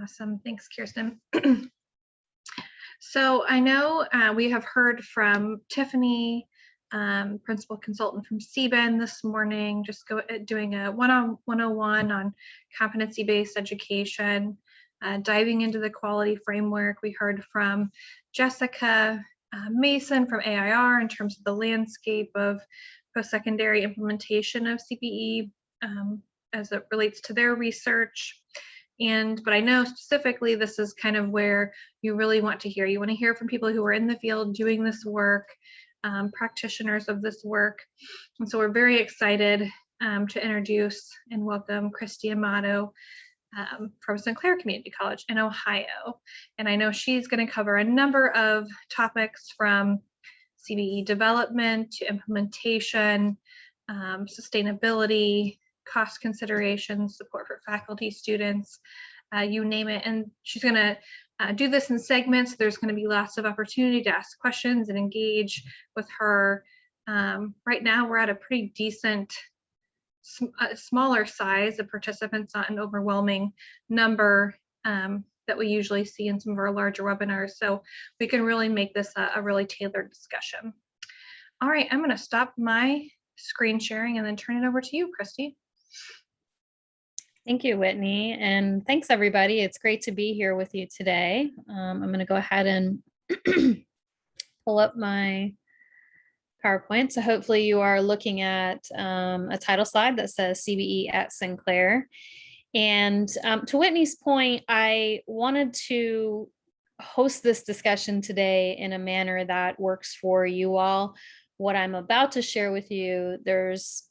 Awesome. Thanks, Kirsten. So I know we have heard from Tiffany, principal consultant from CBEN this morning, just doing a 101 on competency-based education, diving into the quality framework. We heard from Jessica Mason from AIR in terms of the landscape of post-secondary implementation of CBE as it relates to their research. But I know specifically this is kind of where you really want to hear. You want to hear from people who are in the field doing this work, practitioners of this work. And so we're very excited to introduce and welcome Christy Amato from Sinclair Community College in Ohio. And I know she's going to cover a number of topics from CBE development to implementation, sustainability, cost considerations, support for faculty, students, you name it. And she's going to do this in segments. There's going to be lots of opportunity to ask questions and engage with her. Right now, we're at a pretty decent, smaller size of participants, not an overwhelming number that we usually see in some of our larger webinars. So we can really make this a really tailored discussion. All right, I'm going to stop my screen sharing and then turn it over to you, Christy. Thank you, Whitney, and thanks everybody. It's great to be here with you today. I'm going to go ahead and pull up my PowerPoint. So hopefully you are looking at a title slide that says CBE at Sinclair. And to Whitney's point, I wanted to host this discussion today in a manner that works for you all. What I'm about to share with you, there's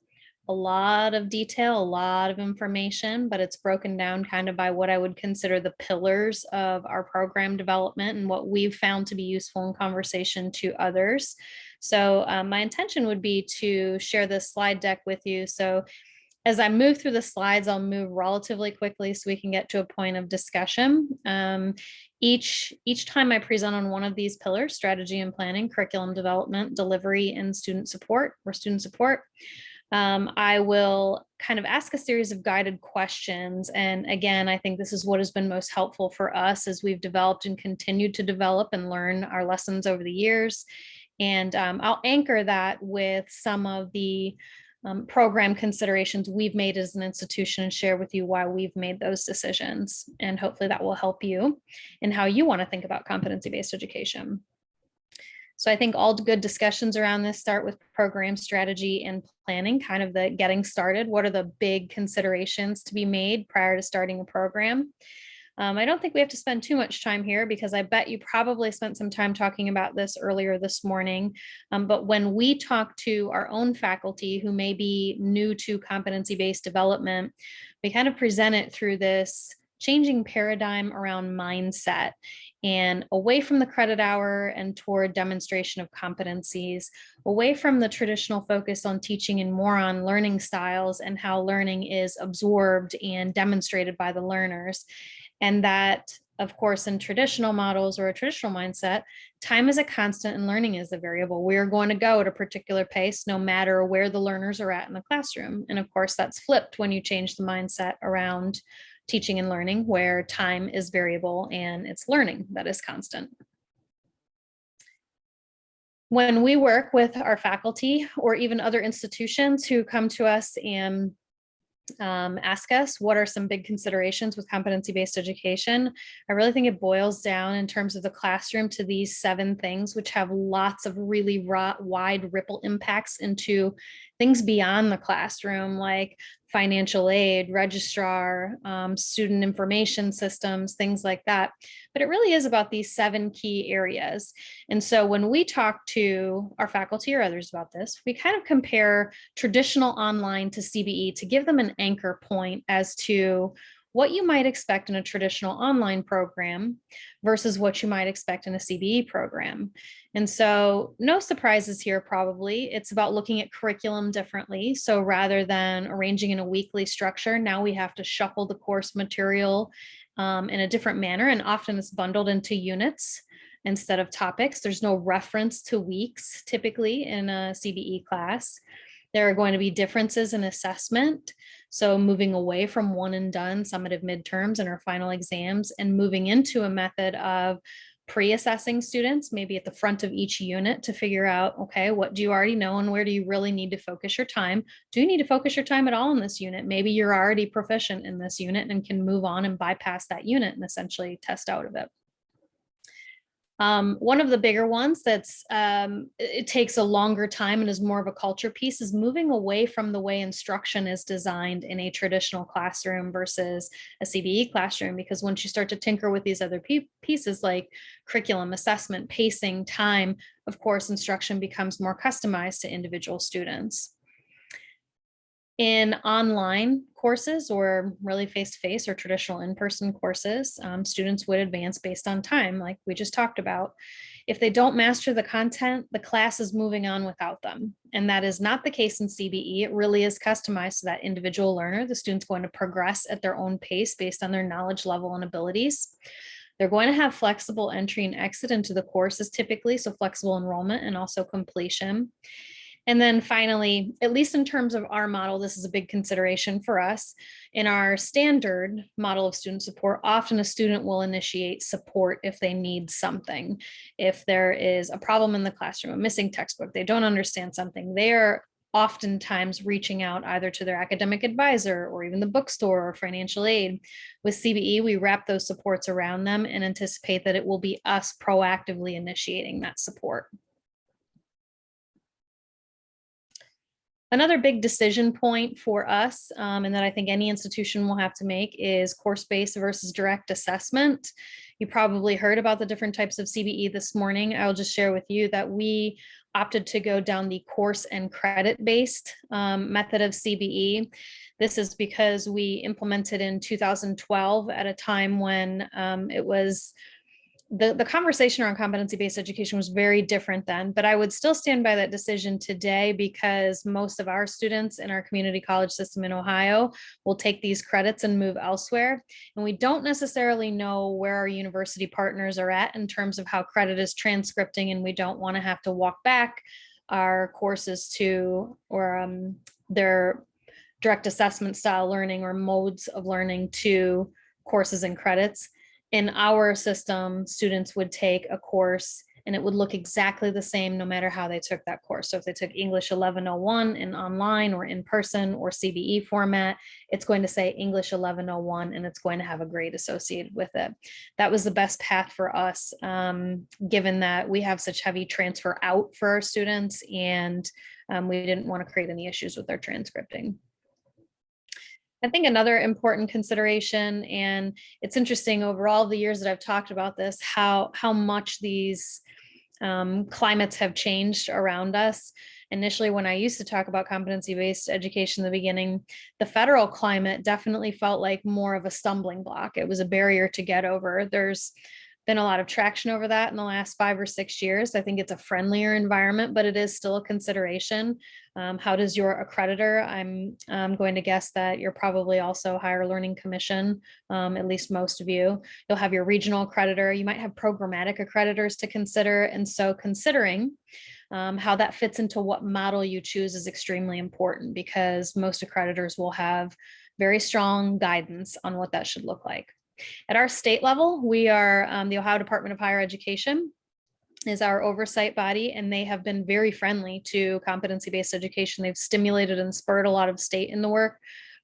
a lot of detail, a lot of information, but it's broken down kind of by what I would consider the pillars of our program development and what we've found to be useful in conversation to others. So my intention would be to share this slide deck with you. So as I move through the slides, I'll move relatively quickly so we can get to a point of discussion. Each time I present on one of these pillars, strategy and planning, curriculum development, delivery, and student support, I will kind of ask a series of guided questions. And again, I think this is what has been most helpful for us as we've developed and continued to develop and learn our lessons over the years. And I'll anchor that with some of the program considerations we've made as an institution and share with you why we've made those decisions. And hopefully that will help you in how you want to think about competency-based education. So I think all good discussions around this start with program strategy and planning, kind of the getting started. What are the big considerations to be made prior to starting a program? I don't think we have to spend too much time here because I bet you probably spent some time talking about this earlier this morning. But when we talk to our own faculty who may be new to competency-based development, we kind of present it through this changing paradigm around mindset and away from the credit hour and toward demonstration of competencies, away from the traditional focus on teaching and more on learning styles and how learning is absorbed and demonstrated by the learners. And that, of course, in traditional models or a traditional mindset, time is a constant and learning is a variable. We're going to go at a particular pace no matter where the learners are at in the classroom. And of course, that's flipped when you change the mindset around teaching and learning, where time is variable and it's learning that is constant. When we work with our faculty or even other institutions who come to us and ask us what are some big considerations with competency-based education, I really think it boils down in terms of the classroom to these 7 things, which have lots of really wide ripple impacts into things beyond the classroom, like financial aid, registrar, student information systems, things like that. But it really is about these 7 key areas. And so when we talk to our faculty or others about this, we kind of compare traditional online to CBE to give them an anchor point as to what you might expect in a traditional online program versus what you might expect in a CBE program. And so no surprises here, probably. It's about looking at curriculum differently. So rather than arranging in a weekly structure, now we have to shuffle the course material in a different manner. And often it's bundled into units instead of topics. There's no reference to weeks typically in a CBE class. There are going to be differences in assessment. So moving away from one and done summative midterms and our final exams and moving into a method of pre-assessing students, maybe at the front of each unit to figure out, okay, what do you already know and where do you really need to focus your time? Do you need to focus your time at all in this unit? Maybe you're already proficient in this unit and can move on and bypass that unit and essentially test out of it. One of the bigger ones that's it takes a longer time and is more of a culture piece is moving away from the way instruction is designed in a traditional classroom versus a CBE classroom, because once you start to tinker with these other pieces like curriculum, assessment, pacing, time, of course, instruction becomes more customized to individual students. In online courses or really face-to-face or traditional in-person courses, students would advance based on time, like we just talked about. If they don't master the content, the class is moving on without them. And that is not the case in CBE. It really is customized to that individual learner. The student's going to progress at their own pace based on their knowledge level and abilities. They're going to have flexible entry and exit into the courses typically, so flexible enrollment and also completion. And then finally, at least in terms of our model, this is a big consideration for us. In our standard model of student support, often a student will initiate support if they need something. If there is a problem in the classroom, a missing textbook, they don't understand something, they are oftentimes reaching out either to their academic advisor or even the bookstore or financial aid. With CBE, we wrap those supports around them and anticipate that it will be us proactively initiating that support. Another big decision point for us, and that I think any institution will have to make, is course-based versus direct assessment. You probably heard about the different types of CBE this morning. I'll just share with you that we opted to go down the course and credit-based method of CBE. This is because we implemented in 2012 at a time when it was the conversation around competency-based education was very different then, but I would still stand by that decision today because most of our students in our community college system in Ohio will take these credits and move elsewhere. And we don't necessarily know where our university partners are at in terms of how credit is transcripting, and we don't want to have to walk back our courses to, or their direct assessment style learning or modes of learning to courses and credits. In our system, students would take a course and it would look exactly the same no matter how they took that course. So if they took English 1101 in online or in person or CBE format, it's going to say English 1101 and it's going to have a grade associated with it. That was the best path for us, given that we have such heavy transfer out for our students, and we didn't want to create any issues with their transcripting. I think another important consideration, and it's interesting over all the years that I've talked about this, how much these climates have changed around us. Initially, when I used to talk about competency-based education in the beginning, the federal climate definitely felt like more of a stumbling block. It was a barrier to get over. There's been a lot of traction over that in the last 5 or 6 years. I think it's a friendlier environment, but it is still a consideration. How does your accreditor? I'm going to guess that you're probably also Higher Learning Commission, at least most of you. You'll have your regional accreditor. You might have programmatic accreditors to consider. And so considering how that fits into what model you choose is extremely important, because most accreditors will have very strong guidance on what that should look like. At our state level, we are the Ohio Department of Higher Education is our oversight body, and they have been very friendly to competency-based education. They've stimulated and spurred a lot of state in the work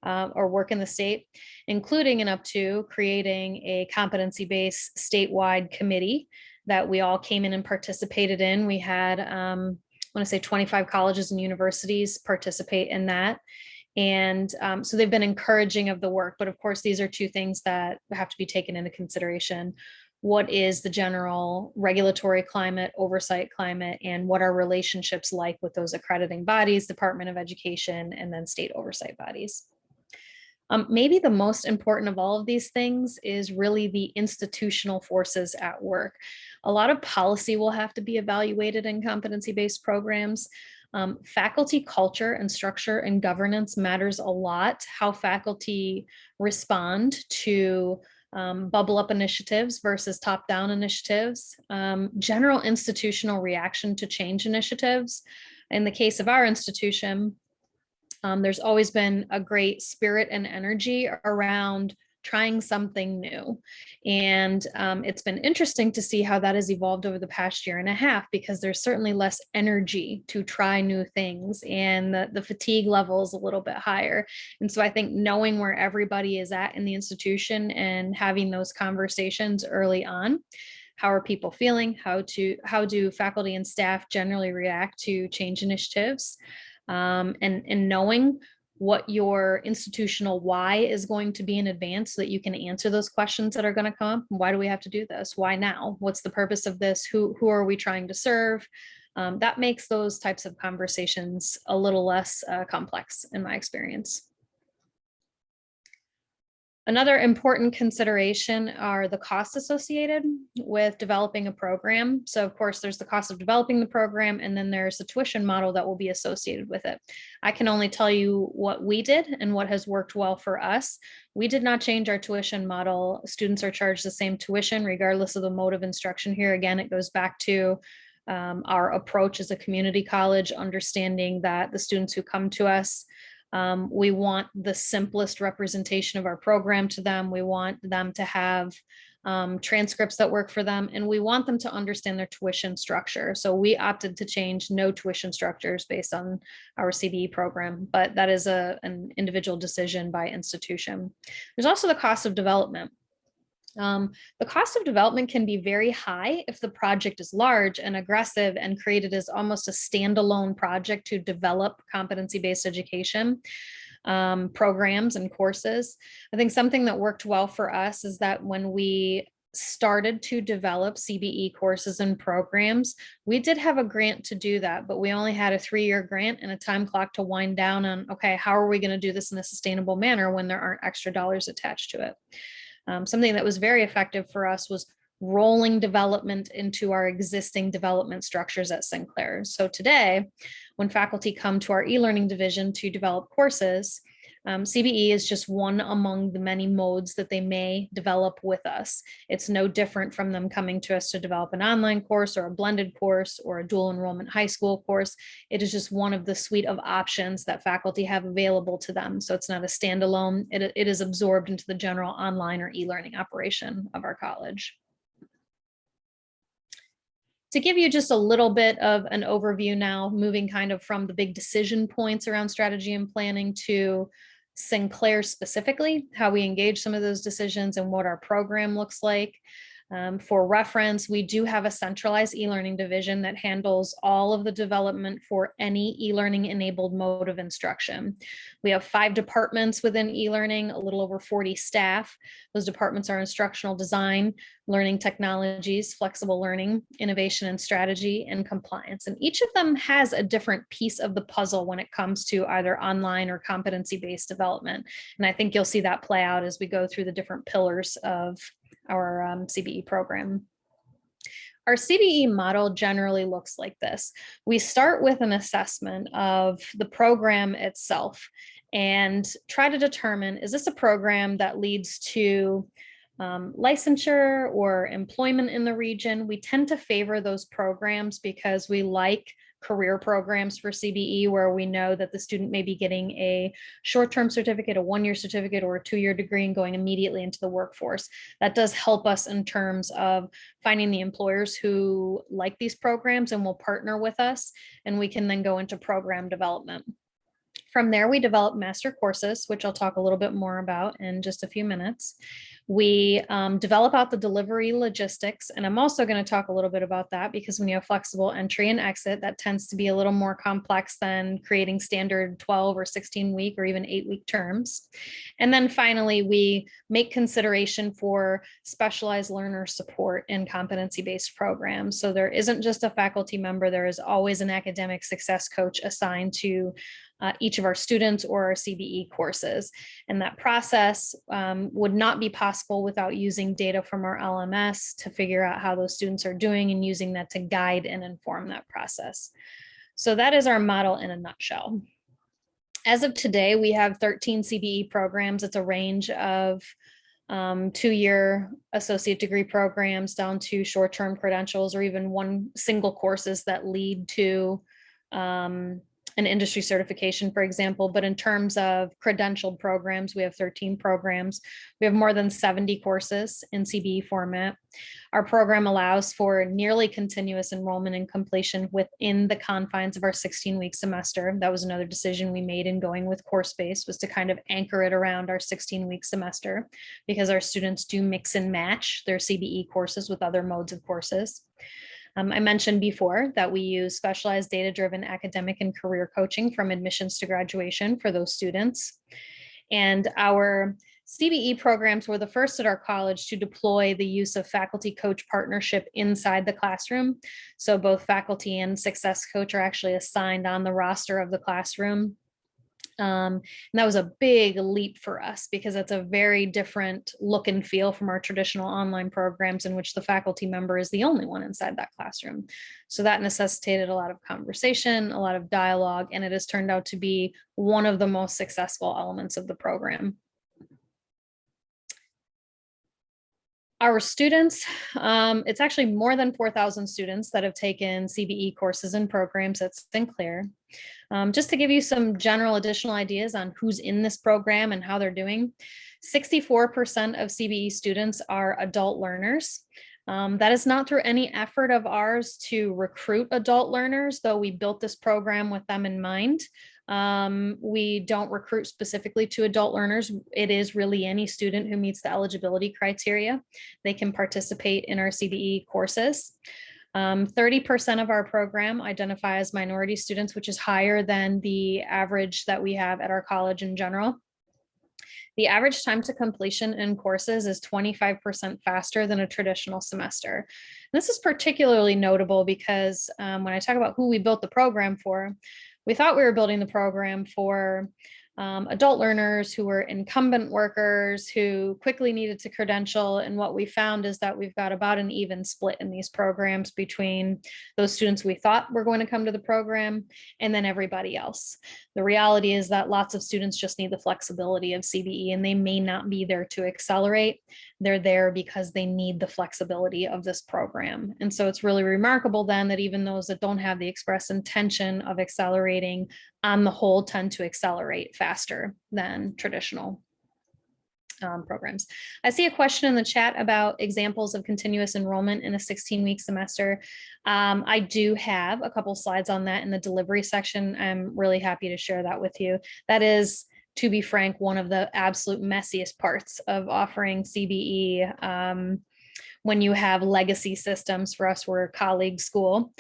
work in the state, including and up to creating a competency-based statewide committee that we all came in and participated in. We had, I want to say 25 colleges and universities participate in that. And so they've been encouraging of the work, but of course, these are two things that have to be taken into consideration. What is the general regulatory climate, oversight climate, and what are relationships like with those accrediting bodies, Department of Education, and then state oversight bodies? Maybe the most important of all of these things is really the institutional forces at work. A lot of policy will have to be evaluated in competency-based programs. Faculty culture and structure and governance matters a lot. How faculty respond to bubble up initiatives versus top-down initiatives, general institutional reaction to change initiatives. In the case of our institution, There's always been a great spirit and energy around trying something new. And it's been interesting to see how that has evolved over the past year and a half, because there's certainly less energy to try new things, and the fatigue level is a little bit higher. And so I think knowing where everybody is at in the institution and having those conversations early on, how are people feeling? How do faculty and staff generally react to change initiatives? And knowing what your institutional why is going to be in advance, so that you can answer those questions that are going to come. Why do we have to do this? Why now? What's the purpose of this? Who are we trying to serve? That makes those types of conversations a little less complex in my experience. Another important consideration are the costs associated with developing a program. So of course, there's the cost of developing the program, and then there's the tuition model that will be associated with it. I can only tell you what we did and what has worked well for us. We did not change our tuition model. Students are charged the same tuition regardless of the mode of instruction. Here again, it goes back to our approach as a community college, understanding that the students who come to us, we want the simplest representation of our program to them. We want them to have transcripts that work for them, and we want them to understand their tuition structure. So we opted to change no tuition structures based on our CBE program, but that is an individual decision by institution. There's also the cost of development. The cost of development can be very high if the project is large and aggressive and created as almost a standalone project to develop competency-based education programs and courses. I think something that worked well for us is that when we started to develop CBE courses and programs, we did have a grant to do that, but we only had a 3-year grant and a time clock to wind down on, okay, how are we going to do this in a sustainable manner when there aren't extra dollars attached to it? Something that was very effective for us was rolling development into our existing development structures at Sinclair. So today, when faculty come to our e-learning division to develop courses, CBE is just one among the many modes that they may develop with us. It's no different from them coming to us to develop an online course or a blended course or a dual enrollment high school course. It is just one of the suite of options that faculty have available to them. So it's not a standalone, it is absorbed into the general online or e-learning operation of our college. To give you just a little bit of an overview now, moving kind of from the big decision points around strategy and planning to Sinclair specifically, how we engage some of those decisions and what our program looks like. For reference, we do have a centralized e-learning division that handles all of the development for any e-learning enabled mode of instruction. We have 5 departments within e-learning, a little over 40 staff. Those departments are instructional design, learning technologies, flexible learning, innovation and strategy, and compliance. And each of them has a different piece of the puzzle when it comes to either online or competency-based development. And I think you'll see that play out as we go through the different pillars of our CBE program. Our CBE model generally looks like this. We start with an assessment of the program itself and try to determine, is this a program that leads to licensure or employment in the region? We tend to favor those programs because we like career programs for CBE, where we know that the student may be getting a short-term certificate, a 1-year certificate, or a 2-year degree and going immediately into the workforce. That does help us in terms of finding the employers who like these programs and will partner with us, and we can then go into program development. From there, we develop master courses, which I'll talk a little bit more about in just a few minutes. We develop out the delivery logistics, and I'm also going to talk a little bit about that because when you have flexible entry and exit, that tends to be a little more complex than creating standard 12 or 16-week or even 8-week terms. And then finally, we make consideration for specialized learner support in competency-based programs. So there isn't just a faculty member, there is always an academic success coach assigned to each of our students or our CBE courses. And that process would not be possible without using data from our LMS to figure out how those students are doing and using that to guide and inform that process. So that is our model in a nutshell. As of today, we have 13 CBE programs. It's a range of 2-year associate degree programs down to short-term credentials or even one single courses that lead to an industry certification, for example, but in terms of credentialed programs, we have 13 programs. We have more than 70 courses in CBE format. Our program allows for nearly continuous enrollment and completion within the confines of our 16-week semester. That was another decision we made in going with Coursebased, was to kind of anchor it around our 16-week semester, because our students do mix and match their CBE courses with other modes of courses. I mentioned before that we use specialized data-driven academic and career coaching from admissions to graduation for those students. And our CBE programs were the first at our college to deploy the use of faculty coach partnership inside the classroom. So both faculty and success coach are actually assigned on the roster of the classroom. And that was a big leap for us, because it's a very different look and feel from our traditional online programs in which the faculty member is the only one inside that classroom. So that necessitated a lot of conversation, a lot of dialogue, and it has turned out to be one of the most successful elements of the program. Our students, it's actually more than 4,000 students that have taken CBE courses and programs at Sinclair. Just to give you some general additional ideas on who's in this program and how they're doing, 64% of CBE students are adult learners. That is not through any effort of ours to recruit adult learners, though we built this program with them in mind. We don't recruit specifically to adult learners. It is really any student who meets the eligibility criteria. They can participate in our CBE courses. 30% of our program identify as minority students, which is higher than the average that we have at our college in general. The average time to completion in courses is 25% faster than a traditional semester. This is particularly notable because when I talk about who we built the program for, we thought we were building the program for adult learners who were incumbent workers who quickly needed to credential. And what we found is that we've got about an even split in these programs between those students we thought were going to come to the program and then everybody else. The reality is that lots of students just need the flexibility of CBE, and they may not be there to accelerate. They're there because they need the flexibility of this program. And so it's really remarkable then that even those that don't have the express intention of accelerating on the whole tend to accelerate faster than traditional programs. I see a question in the chat about examples of continuous enrollment in a 16-week semester. I do have a couple slides on that in the delivery section. I'm really happy to share that with you. That is, to be frank, one of the absolute messiest parts of offering CBE. When you have legacy systems, for us, we're a colleague school,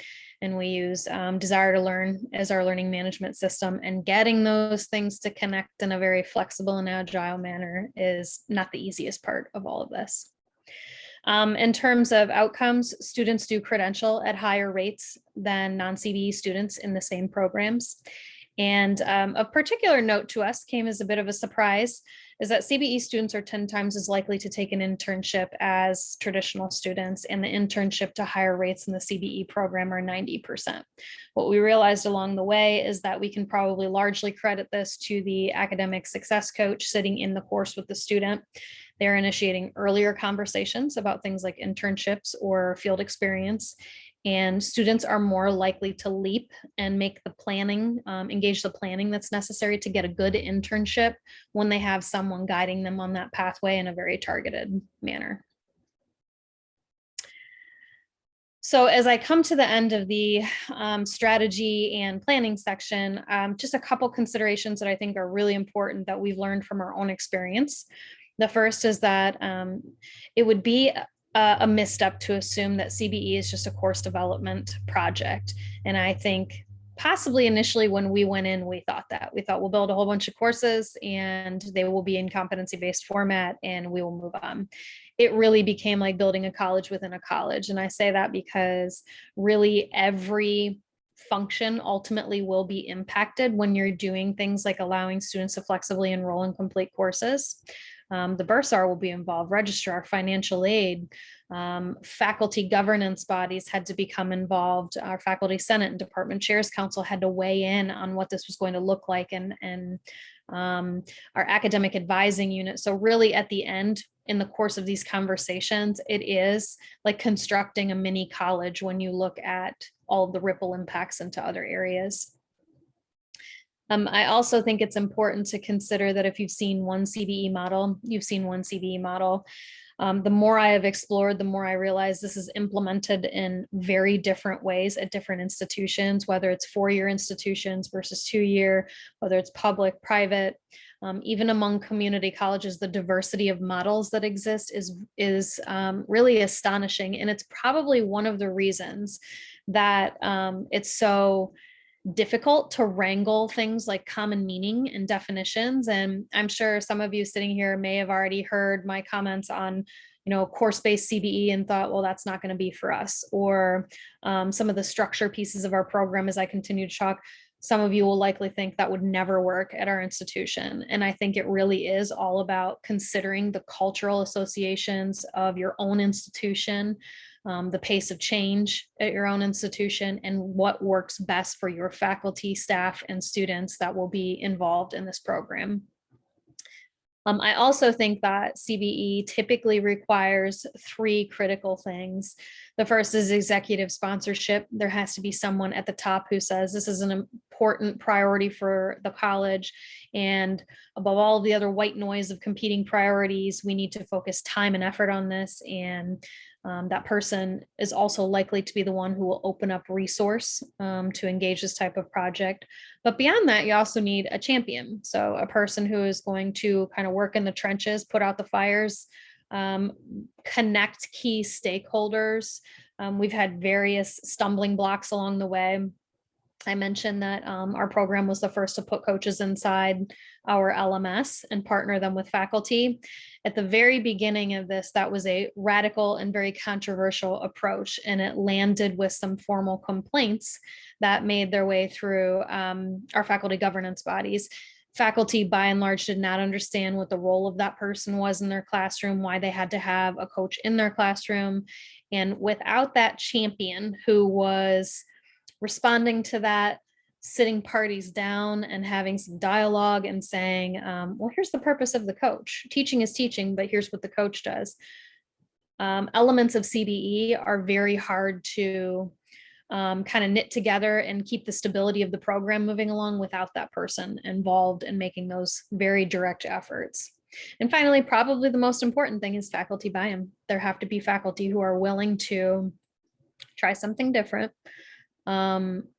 and we use Desire to Learn as our learning management system, and getting those things to connect in a very flexible and agile manner is not the easiest part of all of this. In terms of outcomes, students do credential at higher rates than non-CBE students in the same programs. And of particular note to us, came as a bit of a surprise, is that CBE students are 10 times as likely to take an internship as traditional students, and the internship to higher rates in the CBE program are 90%. What we realized along the way is that we can probably largely credit this to the academic success coach sitting in the course with the student. They're initiating earlier conversations about things like internships or field experience, and students are more likely to leap and make the planning, engage the planning that's necessary to get a good internship when they have someone guiding them on that pathway in a very targeted manner. So as I come to the end of the strategy and planning section, just a couple considerations that I think are really important that we've learned from our own experience. The first is that it would be a misstep to assume that CBE is just a course development project. And I think possibly initially when we went in, we thought we'll build a whole bunch of courses and they will be in competency-based format and we will move on. It really became like building a college within a college. And I say that because really every function ultimately will be impacted when you're doing things like allowing students to flexibly enroll in complete courses. The bursar will be involved, registrar, financial aid, faculty governance bodies had to become involved. Our faculty senate and department chairs council had to weigh in on what this was going to look like, and our academic advising unit. So really at the end, in the course of these conversations, it is like constructing a mini college when you look at all of the ripple impacts into other areas. I also think it's important to consider that if you've seen one CBE model, you've seen one CBE model. The more I have explored, the more I realize this is implemented in very different ways at different institutions, whether it's four-year institutions versus two-year, whether it's public, private, even among community colleges, the diversity of models that exist is really astonishing. And it's probably one of the reasons that it's so difficult to wrangle things like common meaning and definitions. And I'm sure some of you sitting here may have already heard my comments on, course-based CBE and thought, well, that's not going to be for us. Or some of the structure pieces of our program, as I continue to talk, some of you will likely think that would never work at our institution. And I think it really is all about considering the cultural associations of your own institution, the pace of change at your own institution, and what works best for your faculty, staff, and students that will be involved in this program. I also think that CBE typically requires three critical things. The first is executive sponsorship. There has to be someone at the top who says this is an important priority for the college, and above all the other white noise of competing priorities, we need to focus time and effort on this. And that person is also likely to be the one who will open up resource to engage this type of project. But beyond that, you also need a champion. So a person who is going to kind of work in the trenches, put out the fires, connect key stakeholders. We've had various stumbling blocks along the way. I mentioned that our program was the first to put coaches inside our LMS and partner them with faculty. At the very beginning of this, that was a radical and very controversial approach, and it landed with some formal complaints that made their way through our faculty governance bodies. Faculty, by and large, did not understand what the role of that person was in their classroom, why they had to have a coach in their classroom. And without that champion who was responding to that, sitting parties down and having some dialogue and saying, well, here's the purpose of the coach. Teaching is teaching, but here's what the coach does. Elements of CBE are very hard to kind of knit together and keep the stability of the program moving along without that person involved in making those very direct efforts. And finally, probably the most important thing is faculty buy-in. There have to be faculty who are willing to try something different,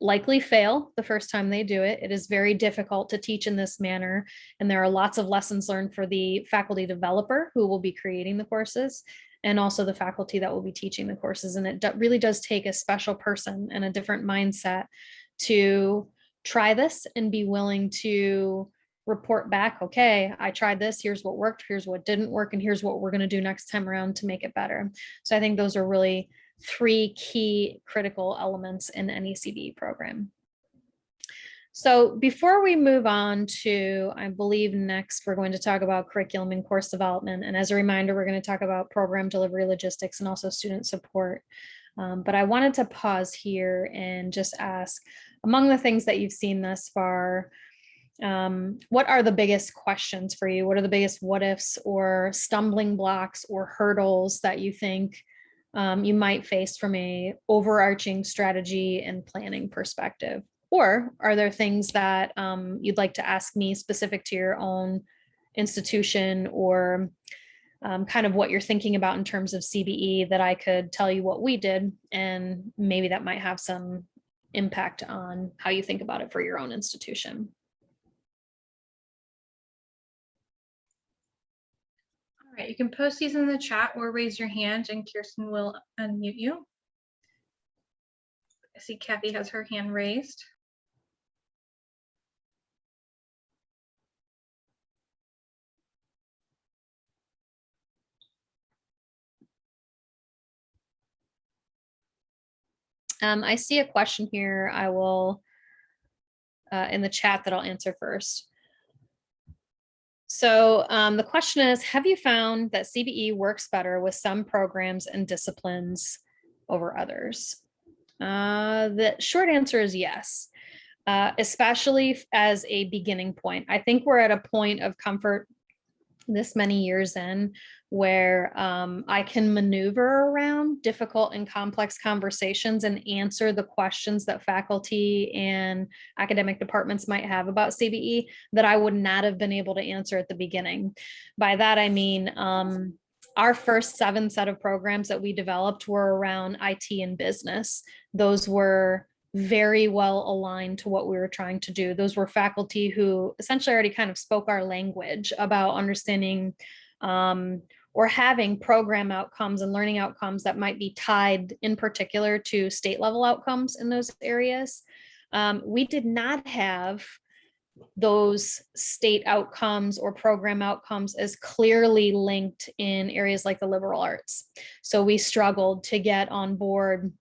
likely fail the first time they do it. It is very difficult to teach in this manner. And there are lots of lessons learned for the faculty developer who will be creating the courses, and also the faculty that will be teaching the courses. And it really does take a special person and a different mindset to try this and be willing to report back, okay, I tried this, here's what worked, here's what didn't work, and here's what we're going to do next time around to make it better. So I think those are really three key critical elements in any CBE program. So before we move on to, I believe next, we're going to talk about curriculum and course development. And as a reminder, we're going to talk about program delivery logistics and also student support. But I wanted to pause here and just ask, among the things that you've seen thus far, what are the biggest questions for you? What are the biggest what ifs or stumbling blocks or hurdles that you think you might face from a overarching strategy and planning perspective? Or are there things that you'd like to ask me specific to your own institution, or kind of what you're thinking about in terms of CBE that I could tell you what we did, and maybe that might have some impact on how you think about it for your own institution? All right, you can post these in the chat or raise your hand and Kirsten will unmute you. I see Kathy has her hand raised. I see a question here. I will in the chat that I'll answer first. So the question is, have you found that CBE works better with some programs and disciplines over others? The short answer is yes, especially as a beginning point. I think we're at a point of comfort this many years in where I can maneuver around difficult and complex conversations and answer the questions that faculty and academic departments might have about CBE that I would not have been able to answer at the beginning. By that, I mean, our first 7 set of programs that we developed were around IT and business. Those were very well aligned to what we were trying to do. Those were faculty who essentially already kind of spoke our language about understanding or having program outcomes and learning outcomes that might be tied in particular to state level outcomes in those areas. We did not have those state outcomes or program outcomes as clearly linked in areas like the liberal arts. So we struggled to get on board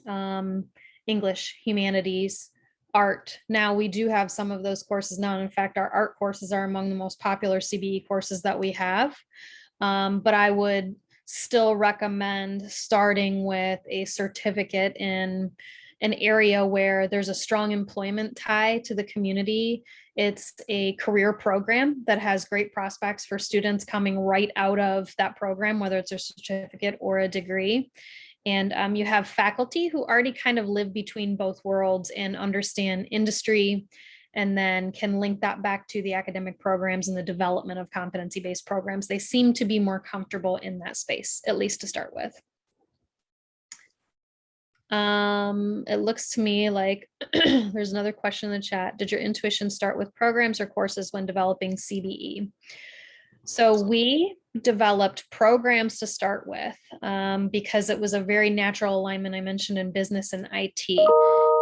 English, humanities, art. Now we do have some of those courses now. In fact, our art courses are among the most popular CBE courses that we have. But I would still recommend starting with a certificate in an area where there's a strong employment tie to the community. It's a career program that has great prospects for students coming right out of that program, whether it's a certificate or a degree. And you have faculty who already kind of live between both worlds and understand industry, and then can link that back to the academic programs and the development of competency-based programs. They seem to be more comfortable in that space, at least to start with. It looks to me like there's another question in the chat. Did your intuition start with programs or courses when developing CBE? So we developed programs to start with because it was a very natural alignment I mentioned in business and IT.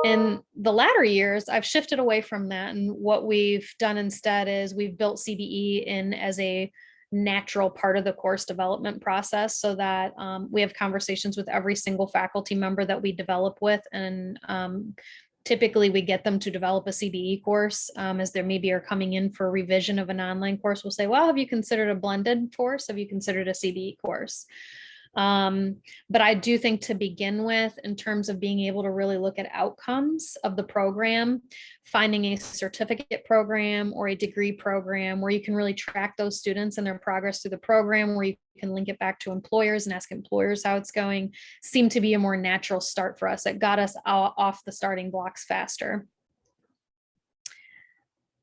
In the latter years, I've shifted away from that. And what we've done instead is we've built CBE in as a natural part of the course development process so that we have conversations with every single faculty member that we develop with. And typically we get them to develop a CBE course as they maybe are coming in for a revision of an online course. We'll say, well, have you considered a blended course? Have you considered a CBE course? But I do think to begin with, in terms of being able to really look at outcomes of the program, finding a certificate program or a degree program where you can really track those students and their progress through the program, where you can link it back to employers and ask employers how it's going, seemed to be a more natural start for us. It got us off the starting blocks faster.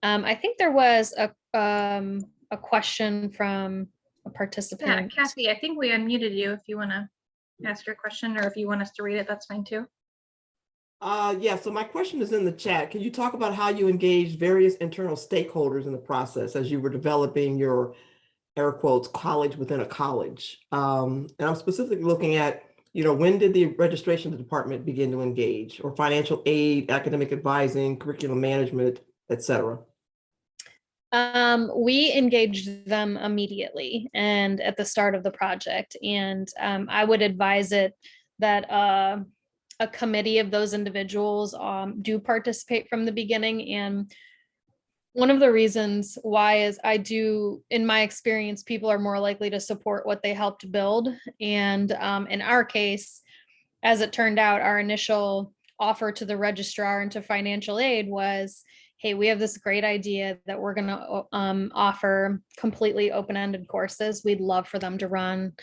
I think there was a question from a participant. Yeah, Kathy, I think we unmuted you if you want to ask your question, or if you want us to read it, that's fine too. Yeah, so my question is in the chat. Can you talk about how you engaged various internal stakeholders in the process as you were developing your, air quotes, college within a college? And I'm specifically looking at, when did the registration department begin to engage, or financial aid, academic advising, curriculum management, et cetera? We engaged them immediately and at the start of the project. And I would advise it that a committee of those individuals do participate from the beginning. And one of the reasons why is in my experience, people are more likely to support what they helped build. And in our case, as it turned out, our initial offer to the registrar and to financial aid was, hey, we have this great idea that we're going to offer completely open-ended courses. We'd love for them to run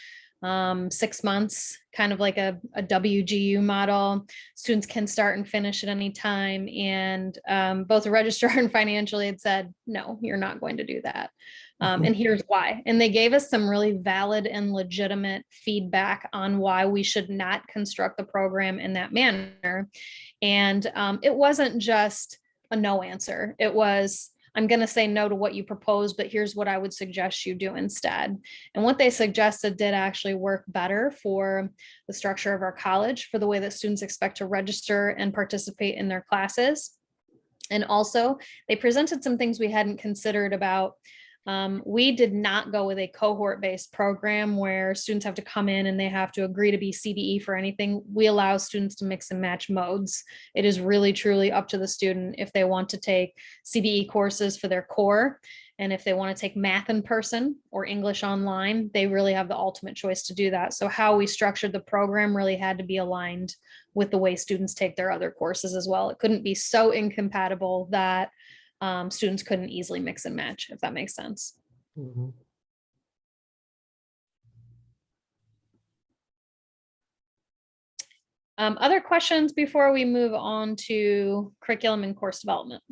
6 months, kind of like a WGU model. Students can start and finish at any time. And both the registrar and financial aid said, no, you're not going to do that. And here's why. And they gave us some really valid and legitimate feedback on why we should not construct the program in that manner. And it wasn't just a no answer. It was, I'm going to say no to what you propose, but here's what I would suggest you do instead. And what they suggested did actually work better for the structure of our college, for the way that students expect to register and participate in their classes. And also, they presented some things we hadn't considered about. We did not go with a cohort-based program where students have to come in and they have to agree to be CBE for anything. We allow students to mix and match modes. It is really, truly up to the student if they want to take CBE courses for their core. And if they want to take math in person or English online, they really have the ultimate choice to do that. So how we structured the program really had to be aligned with the way students take their other courses as well. It couldn't be so incompatible that students couldn't easily mix and match, if that makes sense. Mm-hmm. Other questions before we move on to curriculum and course development?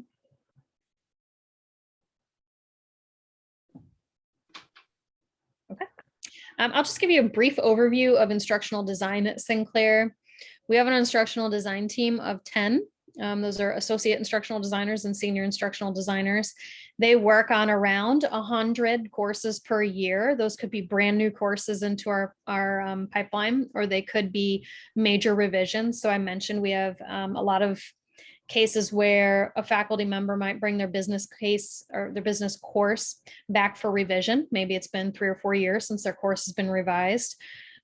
Okay. I'll just give you a brief overview of instructional design at Sinclair. We have an instructional design team of 10. Those are associate instructional designers and senior instructional designers. They work on around 100 courses per year. Those could be brand new courses into our pipeline, or they could be major revisions. So I mentioned we have a lot of cases where a faculty member might bring their business case or their business course back for revision. Maybe it's been 3 or 4 years since their course has been revised.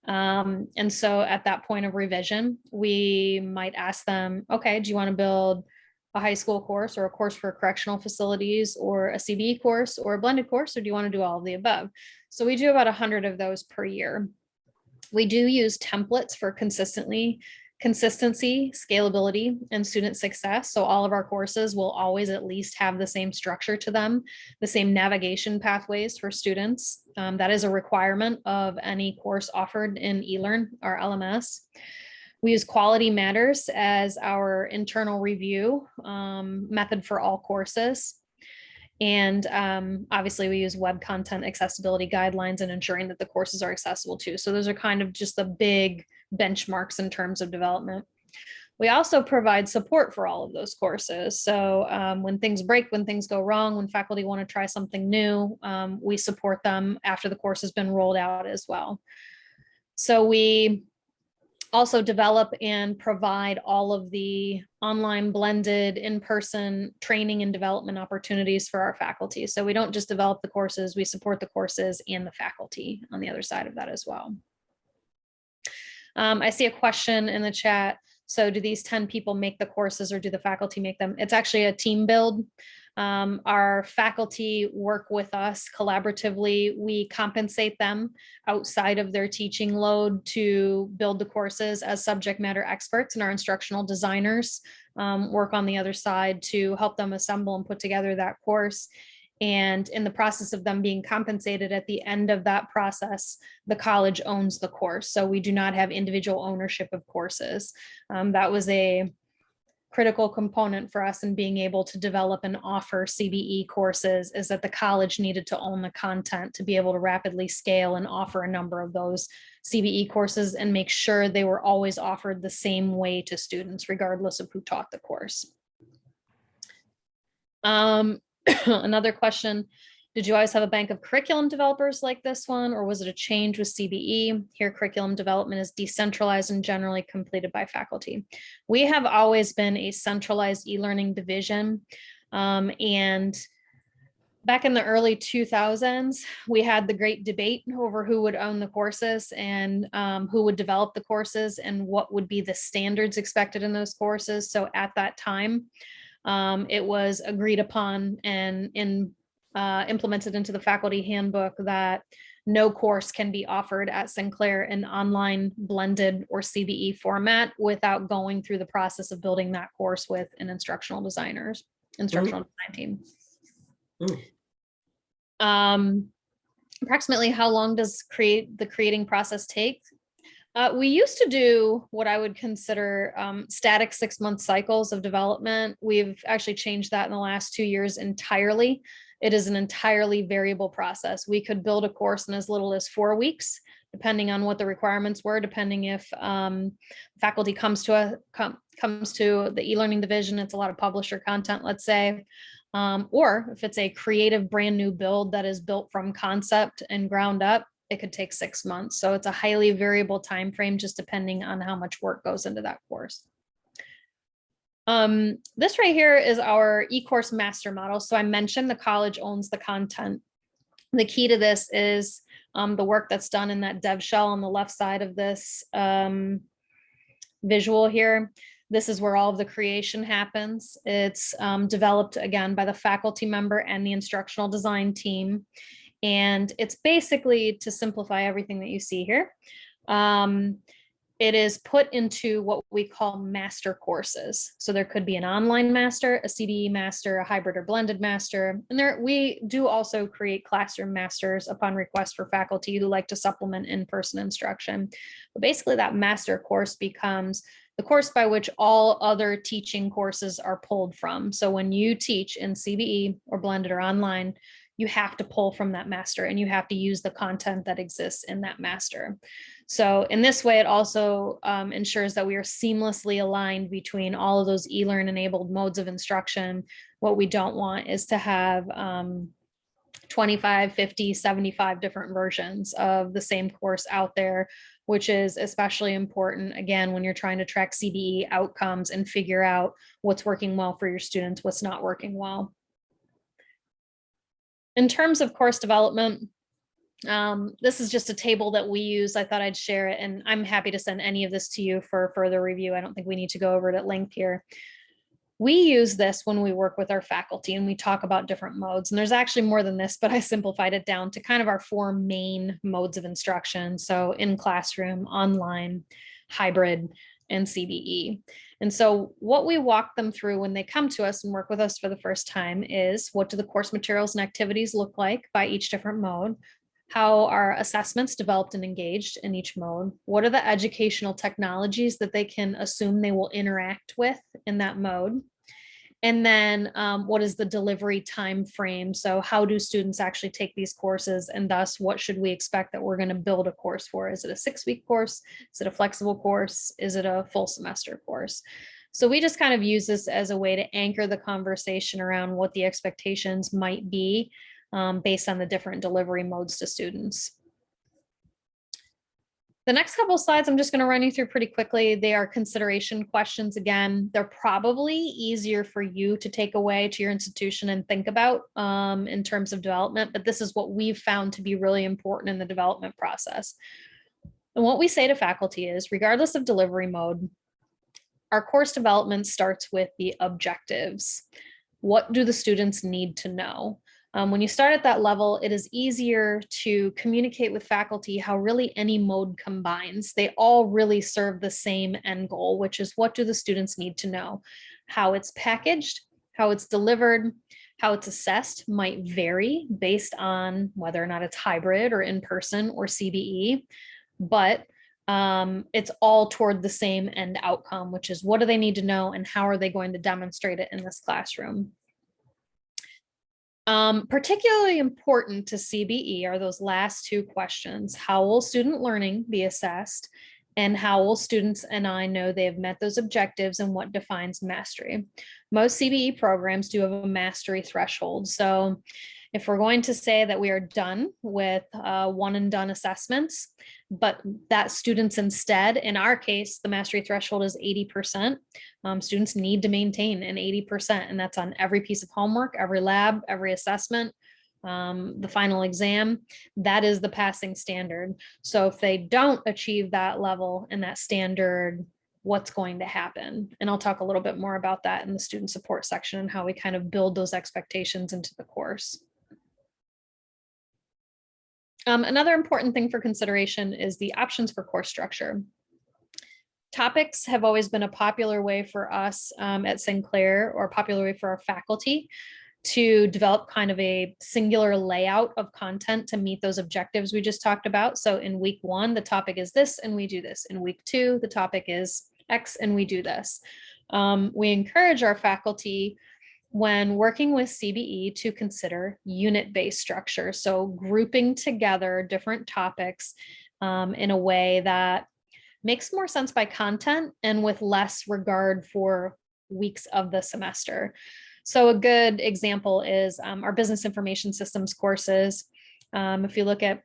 And so at that point of revision, we might ask them, okay, do you want to build a high school course or a course for correctional facilities or a CBE course or a blended course, or do you want to do all of the above? So we do about 100 of those per year. We do use templates for consistency, scalability, and student success. So all of our courses will always at least have the same structure to them, the same navigation pathways for students. That is a requirement of any course offered in eLearn or LMS. We use Quality Matters as our internal review method for all courses. And obviously we use web content accessibility guidelines and ensuring that the courses are accessible too. So those are kind of just the big benchmarks in terms of development. We also provide support for all of those courses. So when things break, when things go wrong, when faculty want to try something new, we support them after the course has been rolled out as well. So we also develop and provide all of the online, blended, in-person training and development opportunities for our faculty. So we don't just develop the courses, we support the courses and the faculty on the other side of that as well. I see a question in the chat. So do these 10 people make the courses or do the faculty make them? It's actually a team build. Our faculty work with us collaboratively. We compensate them outside of their teaching load to build the courses as subject matter experts, and our instructional designers work on the other side to help them assemble and put together that course. And in the process of them being compensated at the end of that process, the college owns the course. So we do not have individual ownership of courses. That was a critical component for us in being able to develop and offer CBE courses, is that the college needed to own the content to be able to rapidly scale and offer a number of those CBE courses and make sure they were always offered the same way to students, regardless of who taught the course. Another question, did you always have a bank of curriculum developers like this one, or was it a change with CBE? Here, curriculum development is decentralized and generally completed by faculty. We have always been a centralized e-learning division. And back in the early 2000s, we had the great debate over who would own the courses and who would develop the courses and what would be the standards expected in those courses. So at that time, it was agreed upon and implemented into the faculty handbook that no course can be offered at Sinclair in online, blended, or CBE format without going through the process of building that course with an instructional design team. Approximately how long does the creating process take? We used to do what I would consider static 6-month cycles of development. We've actually changed that in the last 2 years entirely. It is an entirely variable process. We could build a course in as little as 4 weeks, depending on what the requirements were, depending if faculty comes to the e-learning division, it's a lot of publisher content, let's say, or if it's a creative brand new build that is built from concept and ground up, it could take 6 months. So it's a highly variable time frame, just depending on how much work goes into that course. This right here is our e-course master model. So I mentioned the college owns the content. The key to this is the work that's done in that dev shell on the left side of this visual here. This is where all of the creation happens. It's developed again by the faculty member and the instructional design team. And it's basically, to simplify everything that you see here, it is put into what we call master courses. So there could be an online master, a CBE master, a hybrid or blended master. And we do also create classroom masters upon request for faculty who like to supplement in-person instruction. But basically that master course becomes the course by which all other teaching courses are pulled from. So when you teach in CBE or blended or online, you have to pull from that master and you have to use the content that exists in that master. So in this way, it also ensures that we are seamlessly aligned between all of those eLearn enabled modes of instruction. What we don't want is to have 25, 50, 75 different versions of the same course out there, which is especially important, again, when you're trying to track CBE outcomes and figure out what's working well for your students, what's not working well. In terms of course development, this is just a table that we use. I thought I'd share it, and I'm happy to send any of this to you for further review. I don't think we need to go over it at length here. We use this when we work with our faculty and we talk about different modes. And there's actually more than this, but I simplified it down to kind of our 4 main modes of instruction. So in classroom, online, hybrid, and CBE. And so what we walk them through when they come to us and work with us for the first time is, what do the course materials and activities look like by each different mode? How are assessments developed and engaged in each mode? What are the educational technologies that they can assume they will interact with in that mode? And then what is the delivery time frame? So how do students actually take these courses, and thus what should we expect that we're going to build a course for? Is it a 6-week course? Is it a flexible course? Is it a full semester course? So we just kind of use this as a way to anchor the conversation around what the expectations might be based on the different delivery modes to students. The next couple of slides, I'm just going to run you through pretty quickly. They are consideration questions. Again, they're probably easier for you to take away to your institution and think about in terms of development, but this is what we've found to be really important in the development process. And what we say to faculty is, regardless of delivery mode, our course development starts with the objectives. What do the students need to know? When you start at that level, it is easier to communicate with faculty how really any mode combines. They all really serve the same end goal, which is, what do the students need to know? How it's packaged, how it's delivered, how it's assessed might vary based on whether or not it's hybrid or in person or CBE, but it's all toward the same end outcome, which is, what do they need to know and how are they going to demonstrate it in this classroom? Particularly important to CBE are those last 2 questions. How will student learning be assessed? And how will students and I know they have met those objectives, and what defines mastery? Most CBE programs do have a mastery threshold. So if we're going to say that we are done with one and done assessments, but that students instead, in our case, the mastery threshold is 80%. Students need to maintain an 80%, and that's on every piece of homework, every lab, every assessment, the final exam. That is the passing standard. So if they don't achieve that level and that standard, what's going to happen? And I'll talk a little bit more about that in the student support section and how we kind of build those expectations into the course. Another important thing for consideration is the options for course structure. Topics have always been a popular way for us at Sinclair, or a popular way for our faculty to develop kind of a singular layout of content to meet those objectives we just talked about. So in week 1, the topic is this, and we do this. In week 2, the topic is X, and we do this. We encourage our faculty, when working with CBE, to consider unit-based structure. So grouping together different topics in a way that makes more sense by content and with less regard for weeks of the semester. So a good example is our business information systems courses. If you look at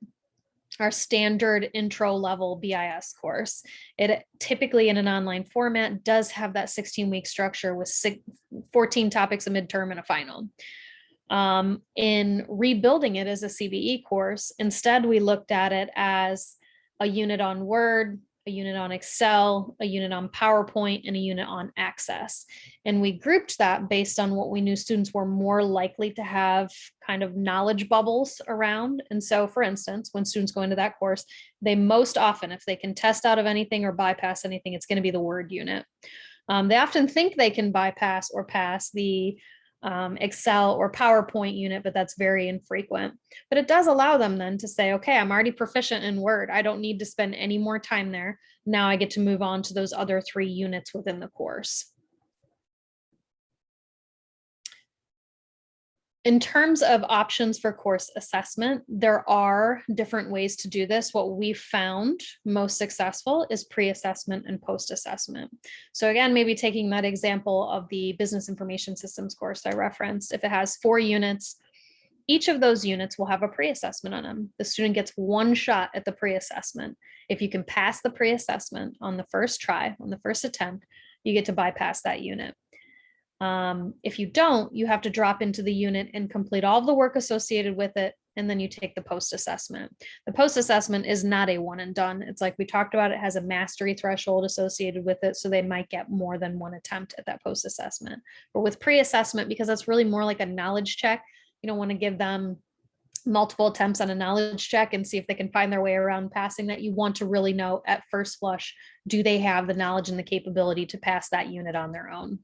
our standard intro level BIS course, it typically in an online format does have that 16-week structure with 14 topics, a midterm and a final. In rebuilding it as a CBE course, instead we looked at it as a unit on Word, a unit on Excel, a unit on PowerPoint, and a unit on Access. And we grouped that based on what we knew students were more likely to have kind of knowledge bubbles around. And so, for instance, when students go into that course, they most often, if they can test out of anything or bypass anything, it's going to be the Word unit. They often think they can bypass or pass the Excel or PowerPoint unit, but that's very infrequent. But it does allow them then to say, okay, I'm already proficient in Word. I don't need to spend any more time there. Now I get to move on to those other 3 units within the course. In terms of options for course assessment, there are different ways to do this. What we found most successful is pre-assessment and post-assessment. So again, maybe taking that example of the business information systems course I referenced, if it has 4 units, each of those units will have a pre-assessment on them. The student gets 1 shot at the pre-assessment. If you can pass the pre-assessment on the first try, on the first attempt, you get to bypass that unit. If you don't, you have to drop into the unit and complete all of the work associated with it, and then you take the post-assessment. The post-assessment is not a one and done. It's like we talked about, it has a mastery threshold associated with it, so they might get more than 1 attempt at that post-assessment. But with pre-assessment, because that's really more like a knowledge check, you don't want to give them multiple attempts on a knowledge check and see if they can find their way around passing that. You want to really know at first flush, do they have the knowledge and the capability to pass that unit on their own?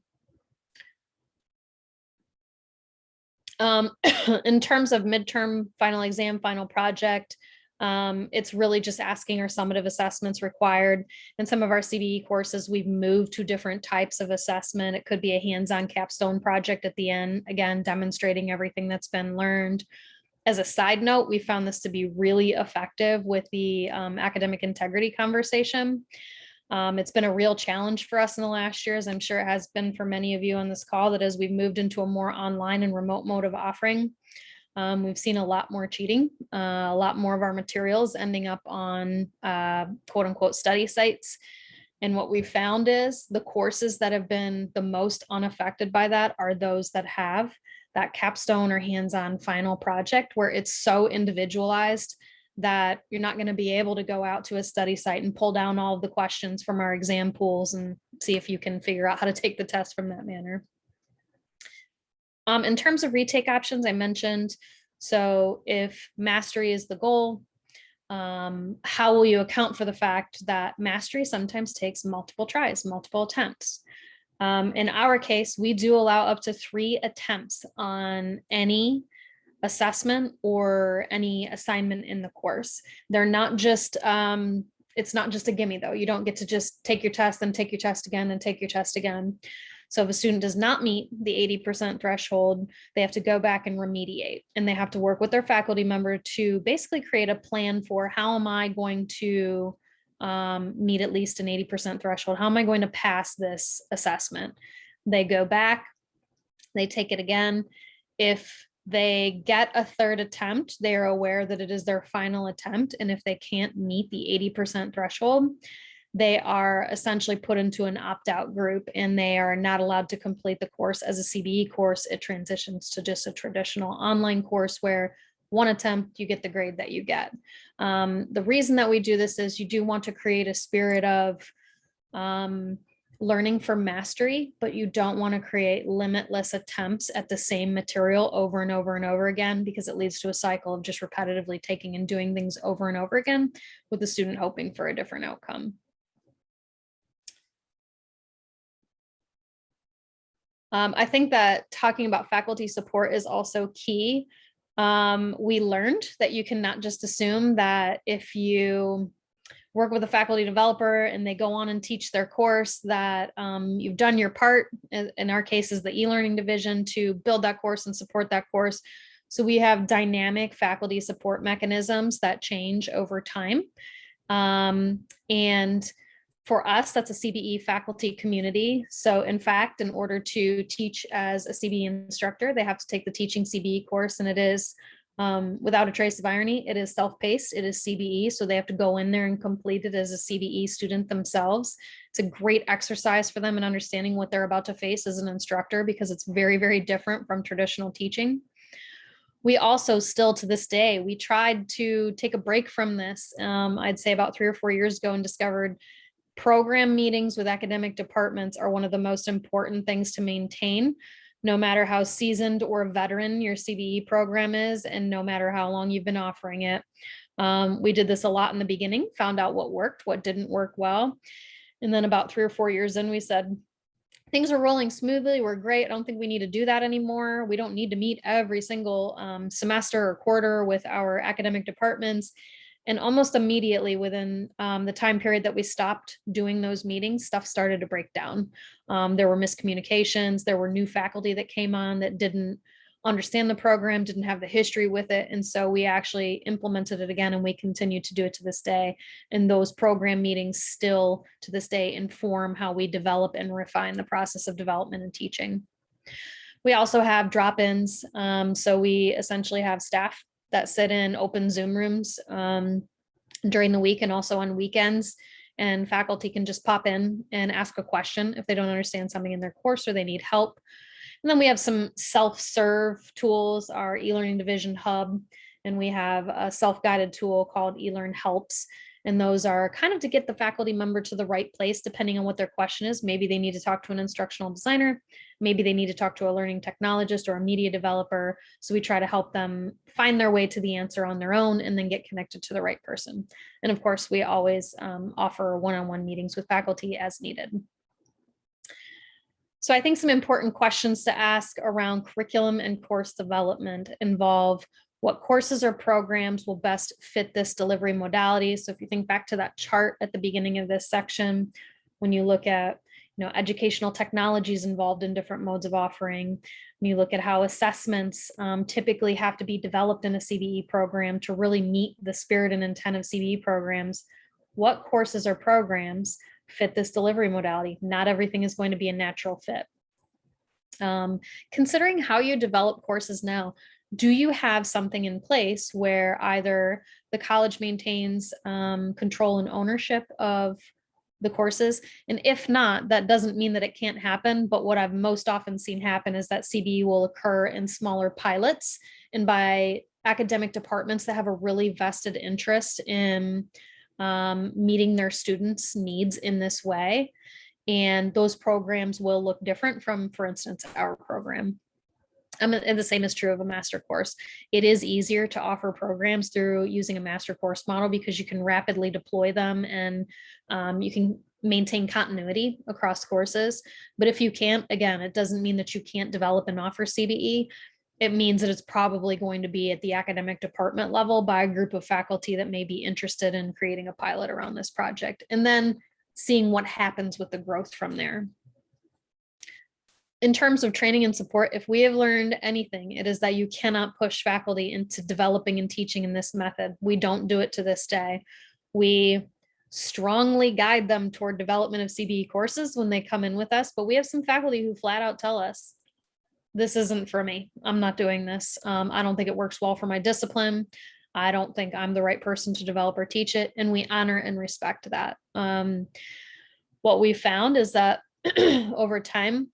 In terms of midterm, final exam, final project, it's really just asking, are summative assessments required? In some of our CBE courses, we've moved to different types of assessment. It could be a hands-on capstone project at the end, again, demonstrating everything that's been learned. As a side note, we found this to be really effective with the academic integrity conversation. It's been a real challenge for us in the last year, as I'm sure it has been for many of you on this call, that as we've moved into a more online and remote mode of offering, we've seen a lot more cheating, a lot more of our materials ending up on quote unquote study sites. And what we've found is the courses that have been the most unaffected by that are those that have that capstone or hands-on final project, where it's so individualized that you're not going to be able to go out to a study site and pull down all of the questions from our exam pools and see if you can figure out how to take the test from that manner. In terms of retake options, I mentioned, so if mastery is the goal, how will you account for the fact that mastery sometimes takes multiple tries, multiple attempts? In our case, we do allow up to 3 attempts on any assessment or any assignment in the course. They're not just, it's not just a gimme though. You don't get to just take your test and take your test again and take your test again. So if a student does not meet the 80% threshold, they have to go back and remediate, and they have to work with their faculty member to basically create a plan for, how am I going to meet at least an 80% threshold? How am I going to pass this assessment? They go back, they take it again. If they get a 3rd attempt, they are aware that it is their final attempt. And if they can't meet the 80% threshold, they are essentially put into an opt-out group, and they are not allowed to complete the course as a CBE course. It transitions to just a traditional online course where 1 attempt, you get the grade that you get. The reason that we do this is you do want to create a spirit of learning for mastery, but you don't want to create limitless attempts at the same material over and over and over again, because it leads to a cycle of just repetitively taking and doing things over and over again with the student hoping for a different outcome. I think that talking about faculty support is also key. We learned that you cannot just assume that if you work with a faculty developer and they go on and teach their course that you've done your part. In our case is the e-learning division, to build that course and support that course. So we have dynamic faculty support mechanisms that change over time. And for us, that's a CBE faculty community. So in fact, in order to teach as a CBE instructor, they have to take the teaching CBE course, and it is, without a trace of irony, it is self-paced, it is CBE. So they have to go in there and complete it as a CBE student themselves. It's a great exercise for them in understanding what they're about to face as an instructor, because it's very, very different from traditional teaching. We also still to this day, we tried to take a break from this, I'd say about 3 or 4 years ago, and discovered program meetings with academic departments are one of the most important things to maintain, no matter how seasoned or veteran your CBE program is, and no matter how long you've been offering it. We did this a lot in the beginning, found out what worked, what didn't work well. And then about 3 or 4 years in, we said, things are rolling smoothly. We're great. I don't think we need to do that anymore. We don't need to meet every single semester or quarter with our academic departments. And almost immediately within the time period that we stopped doing those meetings, stuff started to break down. There were miscommunications. There were new faculty that came on that didn't understand the program, didn't have the history with it. And so we actually implemented it again, and we continue to do it to this day. And those program meetings still to this day inform how we develop and refine the process of development and teaching. We also have drop-ins. So we essentially have staff that sit in open Zoom rooms during the week and also on weekends. And faculty can just pop in and ask a question if they don't understand something in their course or they need help. And then we have some self-serve tools, our e-learning division hub, and we have a self-guided tool called eLearn Helps. And those are kind of to get the faculty member to the right place, depending on what their question is. Maybe they need to talk to an instructional designer. Maybe they need to talk to a learning technologist or a media developer. So we try to help them find their way to the answer on their own and then get connected to the right person. And of course, we always offer one-on-one meetings with faculty as needed. So I think some important questions to ask around curriculum and course development involve what courses or programs will best fit this delivery modality. So if you think back to that chart at the beginning of this section, when you look at educational technologies involved in different modes of offering, when you look at how assessments typically have to be developed in a CBE program to really meet the spirit and intent of CBE programs, what courses or programs fit this delivery modality? Not everything is going to be a natural fit. Considering how you develop courses now, do you have something in place where either the college maintains control and ownership of the courses? And if not, that doesn't mean that it can't happen. But what I've most often seen happen is that CBE will occur in smaller pilots and by academic departments that have a really vested interest in meeting their students' needs in this way. And those programs will look different from, for instance, our program. And the same is true of a master course. It is easier to offer programs through using a master course model because you can rapidly deploy them and you can maintain continuity across courses. But if you can't, again, it doesn't mean that you can't develop and offer CBE. It means that it's probably going to be at the academic department level by a group of faculty that may be interested in creating a pilot around this project and then seeing what happens with the growth from there. In terms of training and support, if we have learned anything, it is that you cannot push faculty into developing and teaching in this method. We don't do it to this day. We strongly guide them toward development of CBE courses when they come in with us, but we have some faculty who flat out tell us, this isn't for me. I'm not doing this. I don't think it works well for my discipline. I don't think I'm the right person to develop or teach it. And we honor and respect that. What we found is that over time,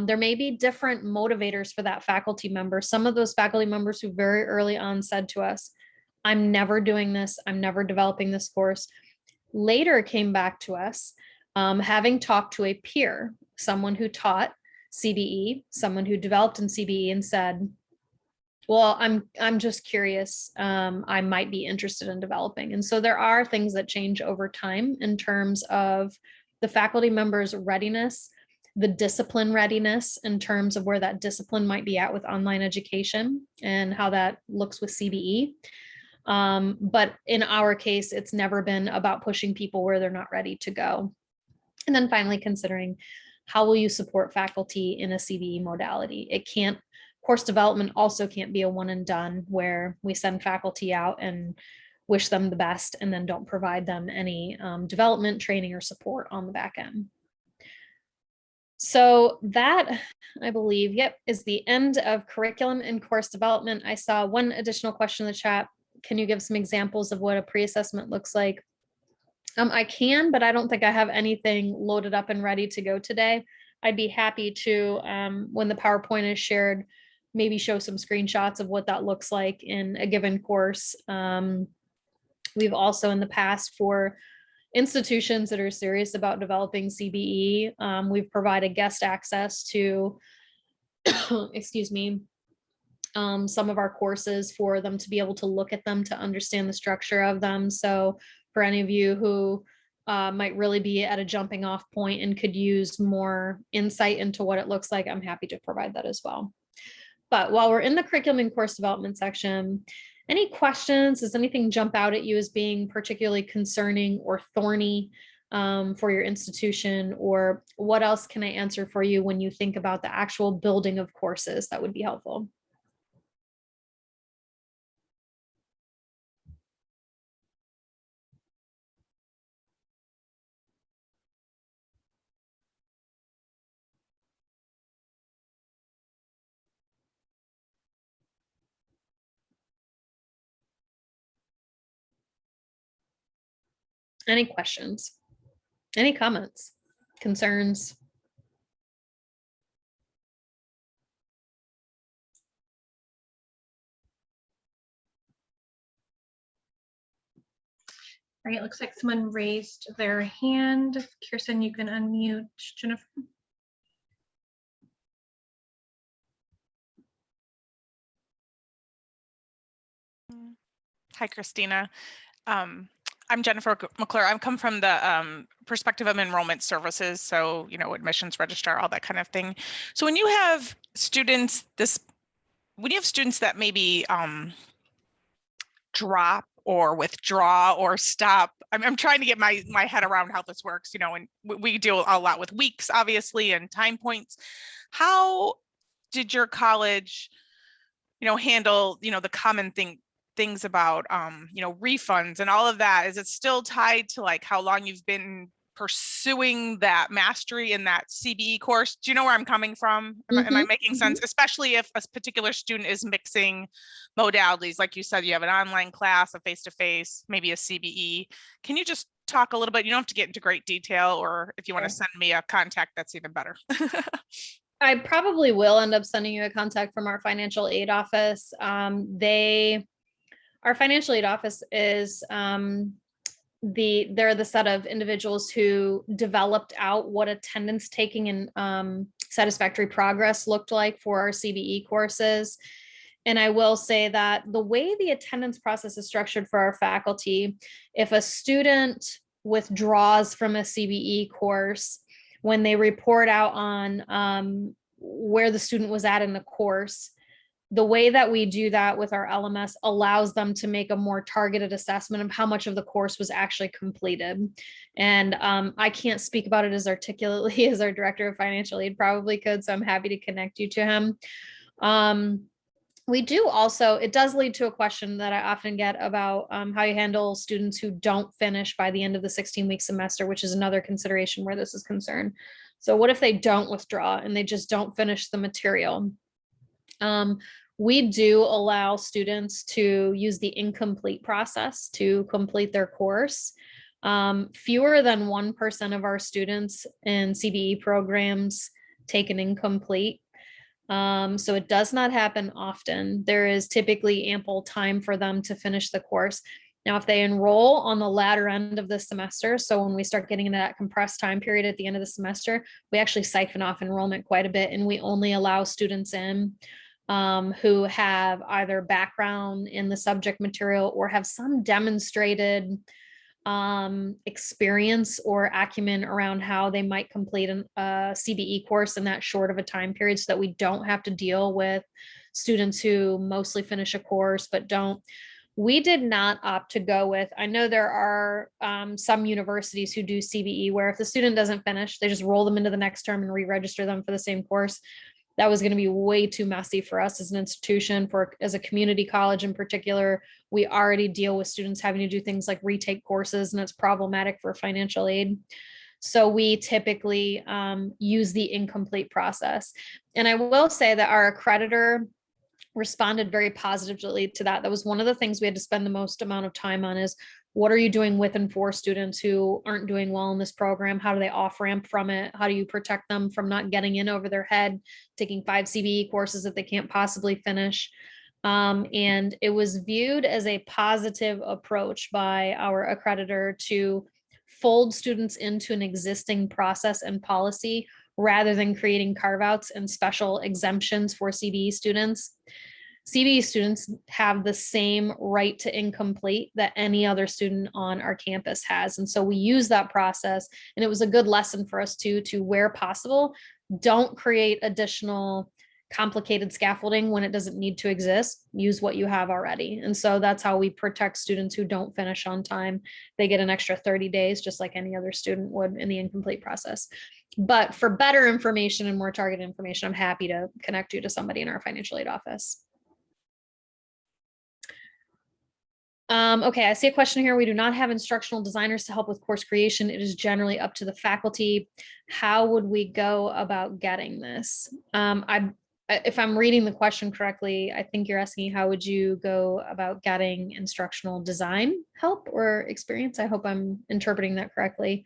there may be different motivators for that faculty member. Some of those faculty members who very early on said to us, I'm never doing this. I'm never developing this course. Later came back to us, having talked to a peer, someone who taught CBE, someone who developed in CBE and said, well, I'm just curious. I might be interested in developing. And so there are things that change over time in terms of the faculty member's readiness, the discipline readiness in terms of where that discipline might be at with online education and how that looks with CBE. But in our case, it's never been about pushing people where they're not ready to go. And then finally, considering how will you support faculty in a CBE modality? It can't, course development also can't be a one and done where we send faculty out and wish them the best and then don't provide them any development, training, or support on the back end. So that, I believe, is the end of curriculum and course development. I saw one additional question in the chat. Can you give some examples of what a pre-assessment looks like? I can, but I don't think I have anything loaded up and ready to go today. I'd be happy to, when the PowerPoint is shared, maybe show some screenshots of what that looks like in a given course. We've also in the past, for institutions that are serious about developing CBE, we've provided guest access to, excuse me, some of our courses for them to be able to look at them, to understand the structure of them. So for any of you who might really be at a jumping off point and could use more insight into what it looks like, I'm happy to provide that as well. But while we're in the curriculum and course development section, any questions? Does anything jump out at you as being particularly concerning or thorny for your institution? Or what else can I answer for you when you think about the actual building of courses? That would be helpful. Any questions? Any comments? Concerns? All right, it looks like someone raised their hand. Kirsten, you can unmute Jennifer. Hi, Christina. I'm Jennifer McClure. I come from the perspective of Enrollment Services, so admissions registrar, all that kind of thing. So when you have students, that maybe drop or withdraw or stop, I'm trying to get my head around how this works. And we deal a lot with weeks, obviously, and time points. How did your college, handle the common things about refunds and all of that? Is it still tied to like how long you've been pursuing that mastery in that CBE course? Do you know where I'm coming from? Am I making sense? Especially if a particular student is mixing modalities, like you said, you have an online class, a face-to-face, maybe a CBE. Can you just talk a little bit? You don't have to get into great detail, or if you want to send me a contact, that's even better. I probably will end up sending you a contact from our financial aid office. Our financial aid office is they're the set of individuals who developed out what attendance taking and satisfactory progress looked like for our CBE courses. And I will say that the way the attendance process is structured for our faculty, if a student withdraws from a CBE course, when they report out on where the student was at in the course, the way that we do that with our LMS allows them to make a more targeted assessment of how much of the course was actually completed. And I can't speak about it as articulately as our director of financial aid probably could, so I'm happy to connect you to him. We do also, it does lead to a question that I often get about how you handle students who don't finish by the end of the 16-week semester, which is another consideration where this is concerned. So what if they don't withdraw and they just don't finish the material? We do allow students to use the incomplete process to complete their course. Fewer than 1% of our students in CBE programs take an incomplete. So it does not happen often. There is typically ample time for them to finish the course. Now, if they enroll on the latter end of the semester, so when we start getting into that compressed time period at the end of the semester, we actually siphon off enrollment quite a bit, and we only allow students in who have either background in the subject material or have some demonstrated experience or acumen around how they might complete a CBE course in that short of a time period, so that we don't have to deal with students who mostly finish a course but don't. We did not opt to go with, I know there are some universities who do CBE where if the student doesn't finish, they just roll them into the next term and re-register them for the same course. That was going to be way too messy for us as an institution. As a community college in particular, we already deal with students having to do things like retake courses, and it's problematic for financial aid. So we typically use the incomplete process. And I will say that our accreditor responded very positively to that. That was one of the things we had to spend the most amount of time on, is what are you doing with and for students who aren't doing well in this program? How do they off ramp from it? How do you protect them from not getting in over their head, taking 5 CBE courses that they can't possibly finish? And it was viewed as a positive approach by our accreditor to fold students into an existing process and policy rather than creating carve outs and special exemptions for CBE students. CBE students have the same right to incomplete that any other student on our campus has. And so we use that process, and it was a good lesson for us to where possible, don't create additional complicated scaffolding when it doesn't need to exist. Use what you have already. And so that's how we protect students who don't finish on time. They get an extra 30 days, just like any other student would in the incomplete process. But for better information and more targeted information, I'm happy to connect you to somebody in our financial aid office. Okay, I see a question here. We do not have instructional designers to help with course creation. It is generally up to the faculty. How would we go about getting this? If I'm reading the question correctly, I think you're asking how would you go about getting instructional design help or experience? I hope I'm interpreting that correctly.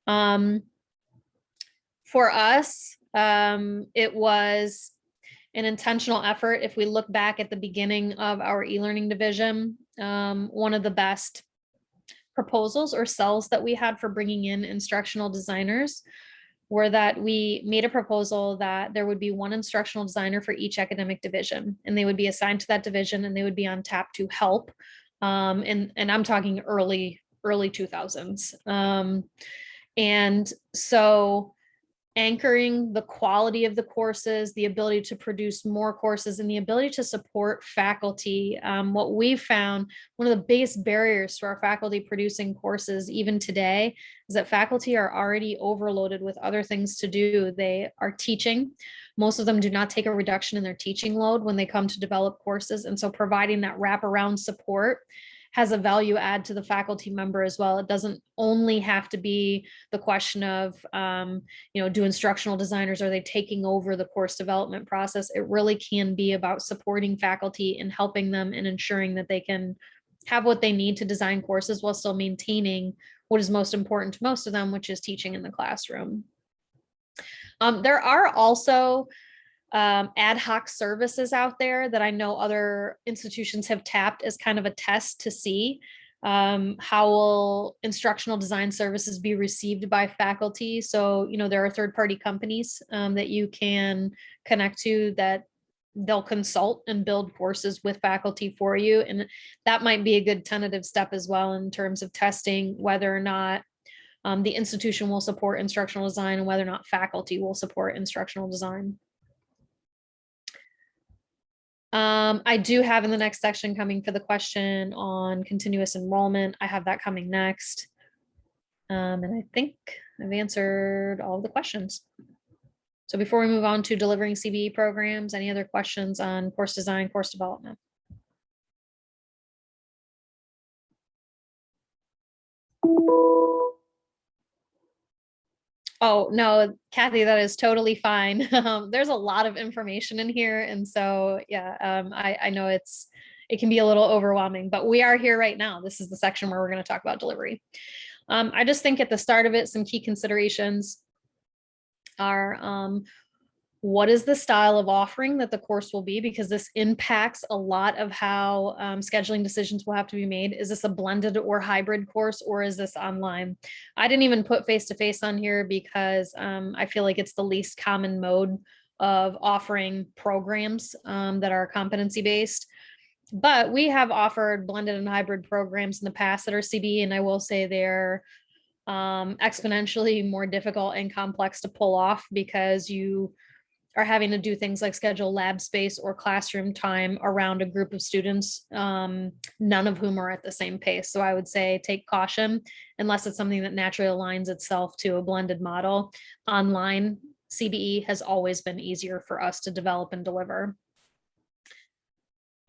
For us, it was an intentional effort. If we look back at the beginning of our e-learning division, one of the best proposals or cells that we had for bringing in instructional designers were that we made a proposal that there would be one instructional designer for each academic division, and they would be assigned to that division, and they would be on tap to help. And I'm talking early 2000s. And so anchoring the quality of the courses, the ability to produce more courses, and the ability to support faculty. What we've found, one of the biggest barriers to our faculty producing courses even today is that faculty are already overloaded with other things to do. They are teaching. Most of them do not take a reduction in their teaching load when they come to develop courses. And so providing that wraparound support has a value add to the faculty member as well. It doesn't only have to be the question of, do instructional designers, are they taking over the course development process? It really can be about supporting faculty and helping them and ensuring that they can have what they need to design courses while still maintaining what is most important to most of them, which is teaching in the classroom. There are also ad hoc services out there that I know other institutions have tapped as kind of a test to see how will instructional design services be received by faculty. So, there are third-party companies that you can connect to that they'll consult and build courses with faculty for you. And that might be a good tentative step as well in terms of testing whether or not the institution will support instructional design and whether or not faculty will support instructional design. I do have in the next section coming for the question on continuous enrollment. I have that coming next. And I think I've answered all of the questions. So before we move on to delivering CBE programs, any other questions on course design, course development? Oh, no, Kathy, that is totally fine. There's a lot of information in here. And so, yeah, I know it can be a little overwhelming, but we are here right now. This is the section where we're going to talk about delivery. I just think at the start of it, some key considerations are, what is the style of offering that the course will be? Because this impacts a lot of how scheduling decisions will have to be made. Is this a blended or hybrid course, or is this online? I didn't even put face-to-face on here because I feel like it's the least common mode of offering programs that are competency-based. But we have offered blended and hybrid programs in the past that are CBE, and I will say they're exponentially more difficult and complex to pull off because you are having to do things like schedule lab space or classroom time around a group of students, none of whom are at the same pace. So I would say take caution unless it's something that naturally aligns itself to a blended model. Online CBE has always been easier for us to develop and deliver.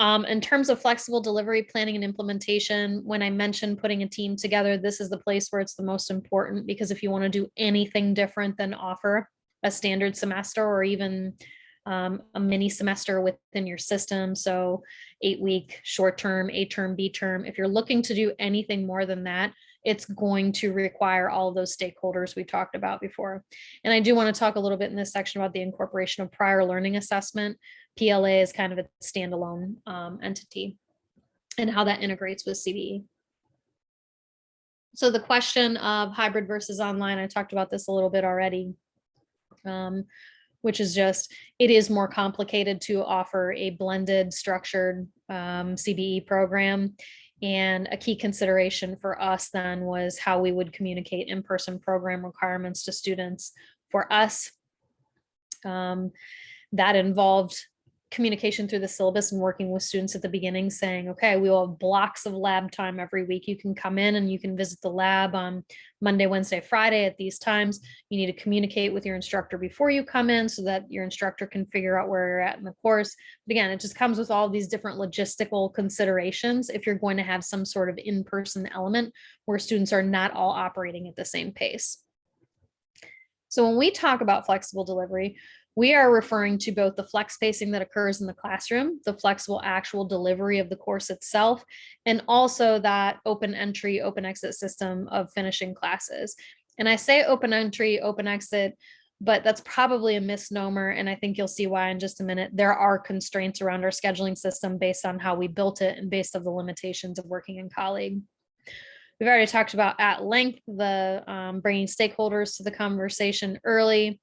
In terms of flexible delivery, planning and implementation, when I mentioned putting a team together, this is the place where it's the most important, because if you want to do anything different than offer a standard semester or even a mini semester within your system, so 8-week short term, A term, B term, if you're looking to do anything more than that, it's going to require all of those stakeholders we talked about before. And I do want to talk a little bit in this section about the incorporation of prior learning assessment. PLA is kind of a standalone entity and how that integrates with CBE. So the question of hybrid versus online, I talked about this a little bit already. which is just, it is more complicated to offer a blended structured CBE program. And a key consideration for us then was how we would communicate in-person program requirements to students. For us, that involved communication through the syllabus and working with students at the beginning, saying, okay, we will have blocks of lab time every week. You can come in and you can visit the lab on Monday, Wednesday, Friday at these times. You need to communicate with your instructor before you come in so that your instructor can figure out where you're at in the course. But again, it just comes with all these different logistical considerations if you're going to have some sort of in-person element where students are not all operating at the same pace. So when we talk about flexible delivery, we are referring to both the flex pacing that occurs in the classroom, the flexible actual delivery of the course itself, and also that open entry, open exit system of finishing classes. And I say open entry, open exit, but that's probably a misnomer. And I think you'll see why in just a minute. There are constraints around our scheduling system based on how we built it and based on the limitations of working in colleague. We've already talked about at length the bringing stakeholders to the conversation early.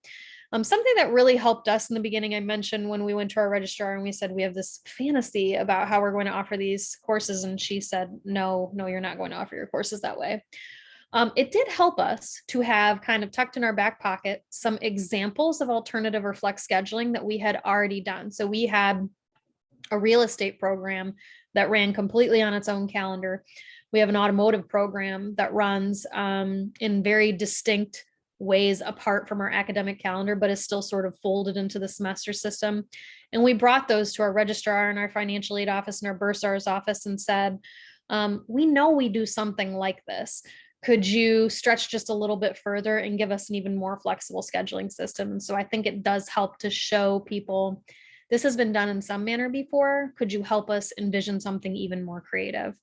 Something that really helped us in the beginning, I mentioned when we went to our registrar and we said, we have this fantasy about how we're going to offer these courses. And she said, no, you're not going to offer your courses that way. It did help us to have kind of tucked in our back pocket some examples of alternative or flex scheduling that we had already done. So we had a real estate program that ran completely on its own calendar. We have an automotive program that runs in very distinct ways apart from our academic calendar, but is still sort of folded into the semester system. And we brought those to our registrar and our financial aid office and our bursar's office and said, we know we do something like this. Could you stretch just a little bit further and give us an even more flexible scheduling system? And so I think it does help to show people this has been done in some manner before. Could you help us envision something even more creative?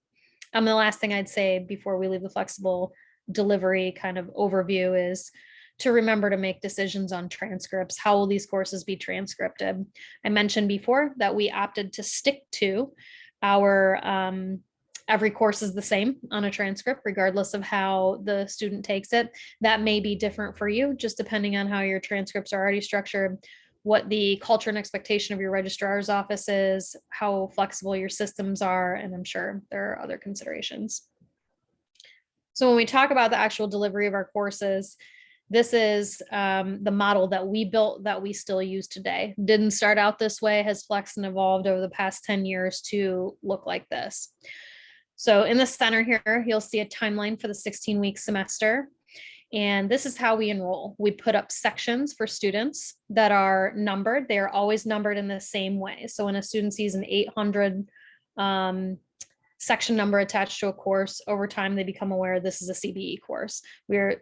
The last thing I'd say before we leave the flexible delivery kind of overview is to remember to make decisions on transcripts. How will these courses be transcripted? I mentioned before that we opted to stick to our every course is the same on a transcript, regardless of how the student takes it. That may be different for you, just depending on how your transcripts are already structured, what the culture and expectation of your registrar's office is, how flexible your systems are, and I'm sure there are other considerations. So when we talk about the actual delivery of our courses, this is the model that we built that we still use today. Didn't start out this way, has flexed and evolved over the past 10 years to look like this. So in the center here, you'll see a timeline for the 16-week semester. And this is how we enroll. We put up sections for students that are numbered. They are always numbered in the same way. So when a student sees an 800 section number attached to a course, over time they become aware this is a CBE course.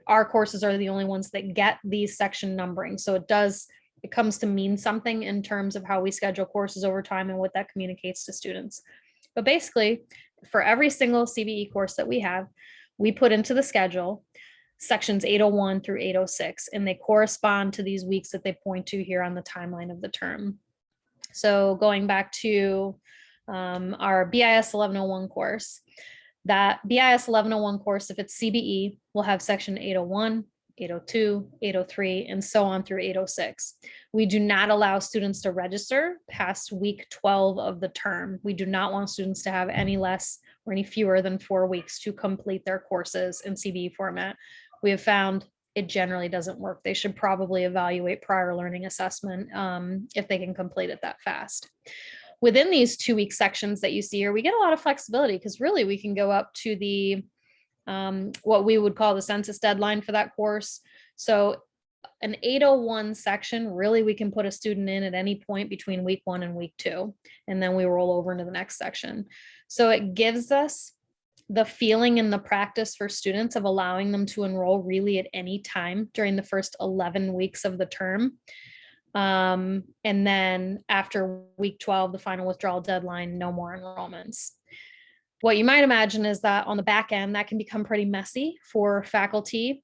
Our courses are the only ones that get these section numbering. So it comes to mean something in terms of how we schedule courses over time and what that communicates to students. But basically, for every single CBE course that we have, we put into the schedule sections 801 through 806, and they correspond to these weeks that they point to here on the timeline of the term. So going back to our BIS 1101 course, that BIS 1101 course, if it's CBE, will have section 801, 802, 803, and so on through 806. We do not allow students to register past week 12 of the term. We do not want students to have any less or any fewer than 4 weeks to complete their courses in CBE format. We have found it generally doesn't work. They should probably evaluate prior learning assessment if they can complete it that fast. Within these 2-week sections that you see here, we get a lot of flexibility because really we can go up to the what we would call the census deadline for that course. So an 801 section, really we can put a student in at any point between week 1 and week 2, and then we roll over into the next section. So it gives us the feeling and the practice for students of allowing them to enroll really at any time during the first 11 weeks of the term. And then after week 12, the final withdrawal deadline, no more enrollments. What you might imagine is that on the back end, that can become pretty messy for faculty.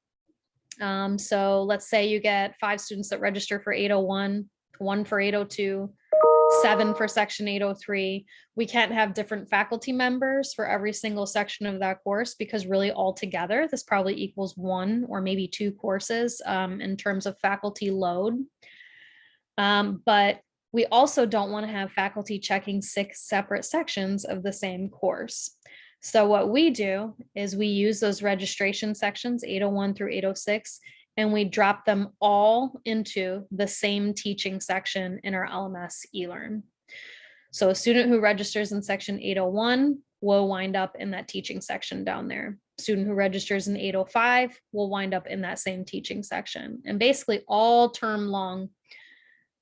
So let's say you get 5 students that register for 801, 1 for 802, 7 for section 803. We can't have different faculty members for every single section of that course because really altogether, this probably equals 1 or maybe 2 courses in terms of faculty load. But we also don't want to have faculty checking 6 separate sections of the same course. So what we do is we use those registration sections, 801 through 806, and we drop them all into the same teaching section in our LMS eLearn. So a student who registers in section 801 will wind up in that teaching section down there. Student who registers in 805 will wind up in that same teaching section. And basically all term long,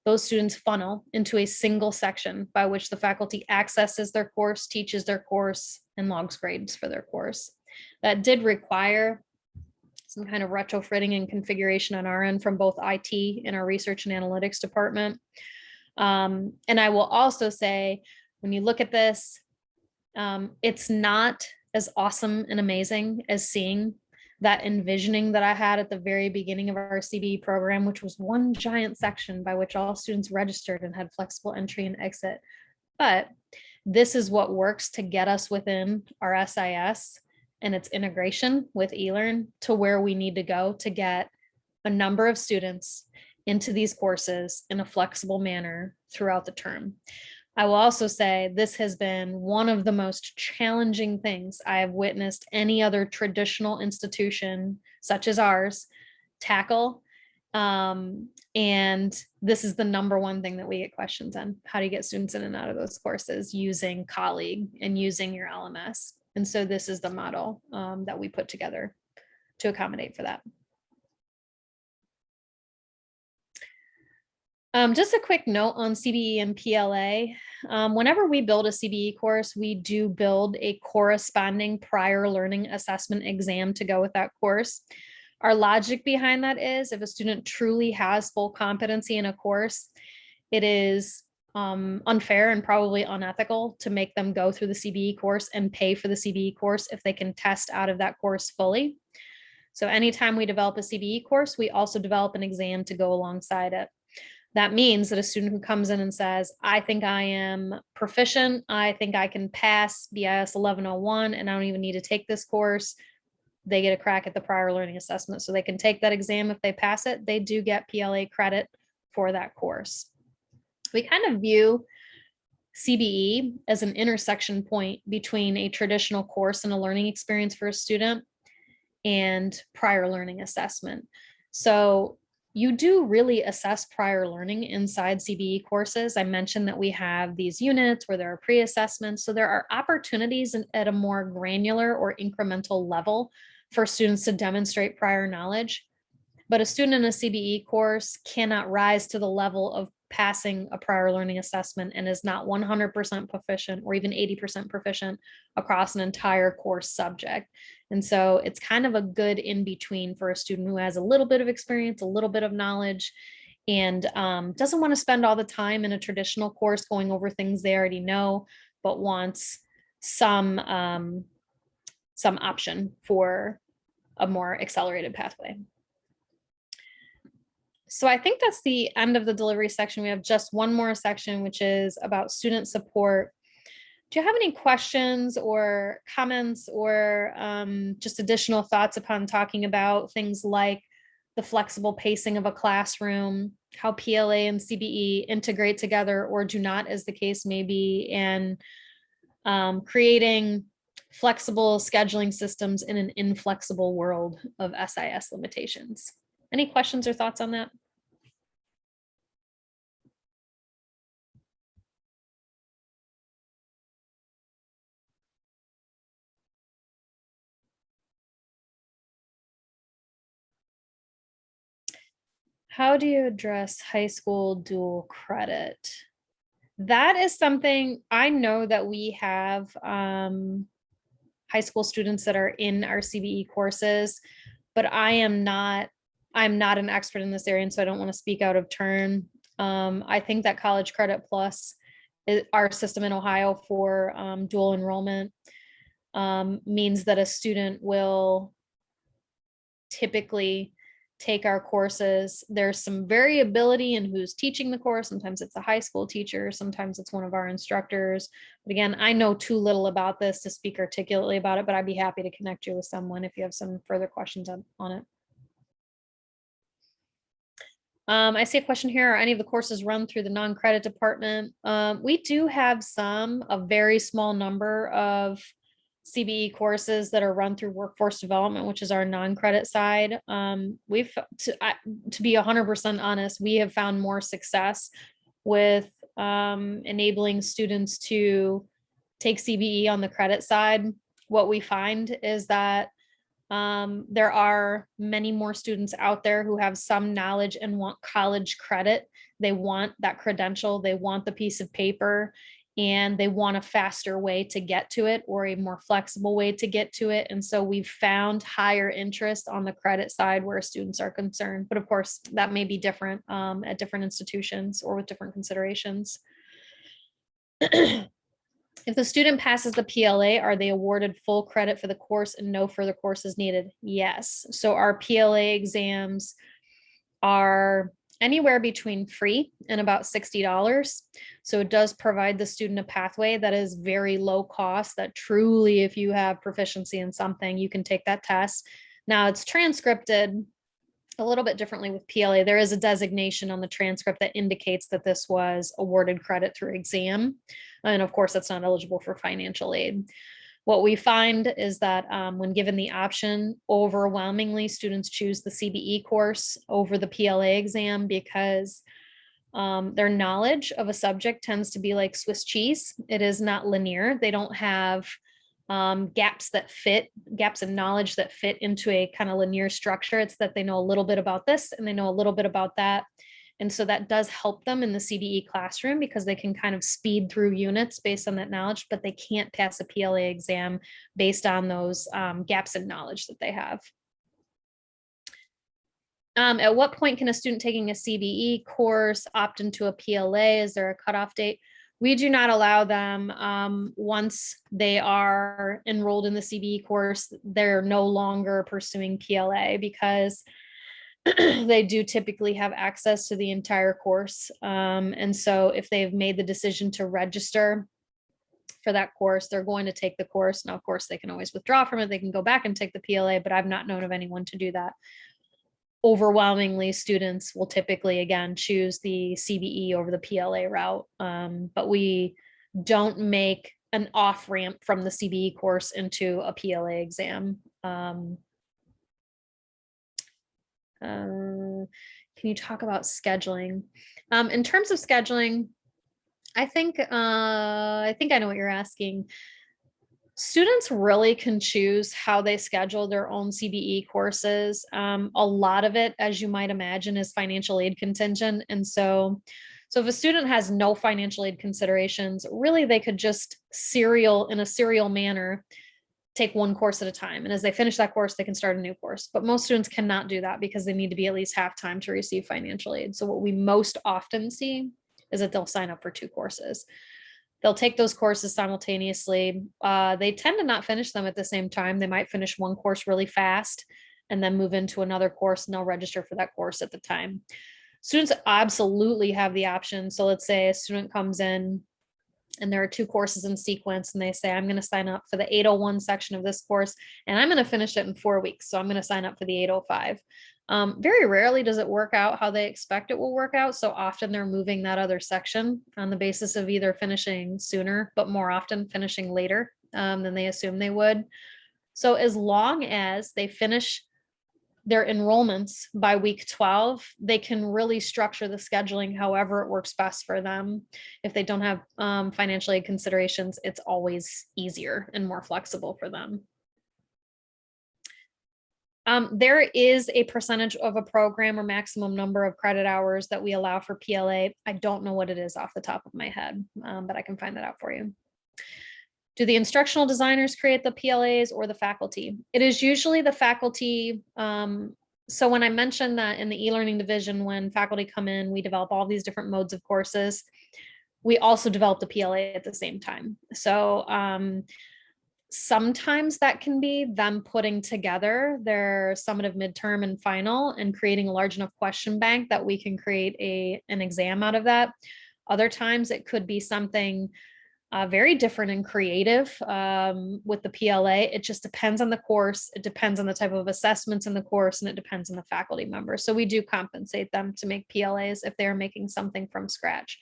those students funnel into a single section by which the faculty accesses their course, teaches their course, and logs grades for their course. That did require some kind of retrofitting and configuration on our end from both IT and our research and analytics department. And I will also say, when you look at this, it's not as awesome and amazing as seeing that envisioning that I had at the very beginning of our CBE program, which was one giant section by which all students registered and had flexible entry and exit. But this is what works to get us within our SIS and its integration with eLearn to where we need to go to get a number of students into these courses in a flexible manner throughout the term. I will also say this has been one of the most challenging things I have witnessed any other traditional institution such as ours tackle. And this is the number one thing that we get questions on. How do you get students in and out of those courses using Colleague and using your LMS? And so this is the model that we put together to accommodate for that. Just a quick note on CBE and PLA. Whenever we build a CBE course, we do build a corresponding prior learning assessment exam to go with that course. Our logic behind that is if a student truly has full competency in a course, it is unfair and probably unethical to make them go through the CBE course and pay for the CBE course if they can test out of that course fully. So anytime we develop a CBE course, we also develop an exam to go alongside it. That means that a student who comes in and says, I think I am proficient, I think I can pass BIS 1101, and I don't even need to take this course, they get a crack at the prior learning assessment. So they can take that exam. If they pass it, they do get PLA credit for that course. We kind of view CBE as an intersection point between a traditional course and a learning experience for a student and prior learning assessment. So you do really assess prior learning inside CBE courses. I mentioned that we have these units where there are pre-assessments. So there are opportunities at a more granular or incremental level for students to demonstrate prior knowledge. But a student in a CBE course cannot rise to the level of passing a prior learning assessment and is not 100% proficient or even 80% proficient across an entire course subject. And so it's kind of a good in between for a student who has a little bit of experience, a little bit of knowledge, and doesn't want to spend all the time in a traditional course going over things they already know, but wants some option for a more accelerated pathway. So I think that's the end of the delivery section. We have just one more section, which is about student support. Do you have any questions or comments or just additional thoughts upon talking about things like the flexible pacing of a classroom, how PLA and CBE integrate together or do not, as the case may be, and creating flexible scheduling systems in an inflexible world of SIS limitations? Any questions or thoughts on that? How do you address high school dual credit? That is something I know that we have high school students that are in our CBE courses, but I'm not an expert in this area, and so I don't want to speak out of turn. I think that College Credit Plus, our system in Ohio for dual enrollment, means that a student will typically take our courses. There's some variability in who's teaching the course. Sometimes it's a high school teacher, sometimes it's one of our instructors. But again, I know too little about this to speak articulately about it, but I'd be happy to connect you with someone if you have some further questions on it. I see a question here. Are any of the courses run through the non-credit department? We do have a very small number of CBE courses that are run through workforce development, which is our non-credit side. To be 100% honest, we have found more success with enabling students to take CBE on the credit side. What we find is that there are many more students out there who have some knowledge and want college credit. They want that credential, they want the piece of paper, and they want a faster way to get to it or a more flexible way to get to it. And so we've found higher interest on the credit side where students are concerned. But of course, that may be different at different institutions or with different considerations. If the student passes the PLA, are they awarded full credit for the course and no further courses needed? Yes. So our PLA exams are anywhere between free and about $60. So it does provide the student a pathway that is very low cost, that truly, if you have proficiency in something, you can take that test. Now it's transcripted a little bit differently with PLA. There is a designation on the transcript that indicates that this was awarded credit through exam. And of course, that's not eligible for financial aid. What we find is that when given the option, overwhelmingly students choose the CBE course over the PLA exam because their knowledge of a subject tends to be like Swiss cheese. It is not linear. They don't have gaps in knowledge that fit into a kind of linear structure. It's that they know a little bit about this and they know a little bit about that. And so that does help them in the CBE classroom because they can kind of speed through units based on that knowledge, but they can't pass a PLA exam based on those gaps in knowledge that they have. At what point can a student taking a CBE course opt into a PLA? Is there a cutoff date? We do not allow them once they are enrolled in the CBE course, they're no longer pursuing PLA because they do typically have access to the entire course. And so if they've made the decision to register for that course, they're going to take the course. Now, of course, they can always withdraw from it. They can go back and take the PLA, but I've not known of anyone to do that. Overwhelmingly, students will typically, again, choose the CBE over the PLA route, but we don't make an off-ramp from the CBE course into a PLA exam. Can you talk about scheduling? In terms of scheduling, I think I know what you're asking. Students really can choose how they schedule their own CBE courses. A lot of it, as you might imagine, is financial aid contingent. And so if a student has no financial aid considerations, really they could just in a serial manner, take one course at a time. And as they finish that course, they can start a new course. But most students cannot do that because they need to be at least half time to receive financial aid. So what we most often see is that they'll sign up for 2 courses. They'll take those courses simultaneously. They tend to not finish them at the same time. They might finish one course really fast and then move into another course, and they'll register for that course at the time. Students absolutely have the option. So let's say a student comes in and there are 2 courses in sequence and they say, I'm going to sign up for the 801 section of this course and I'm going to finish it in 4 weeks. So I'm going to sign up for the 805. Very rarely does it work out how they expect it will work out. So often they're moving that other section on the basis of either finishing sooner, but more often finishing later than they assume they would. So as long as they finish their enrollments by week 12, they can really structure the scheduling however it works best for them. If they don't have financial aid considerations, it's always easier and more flexible for them. There is a percentage of a program or maximum number of credit hours that we allow for PLA. I don't know what it is off the top of my head, but I can find that out for you. Do the instructional designers create the PLAs or the faculty? It is usually the faculty. So when I mentioned that in the e-learning division, when faculty come in, we develop all these different modes of courses. We also develop the PLA at the same time. So sometimes that can be them putting together their summative, midterm, and final and creating a large enough question bank that we can create an exam out of that. Other times it could be something very different and creative with the PLA. It just depends on the course. It depends on the type of assessments in the course, and it depends on the faculty member. So we do compensate them to make PLAs if they're making something from scratch.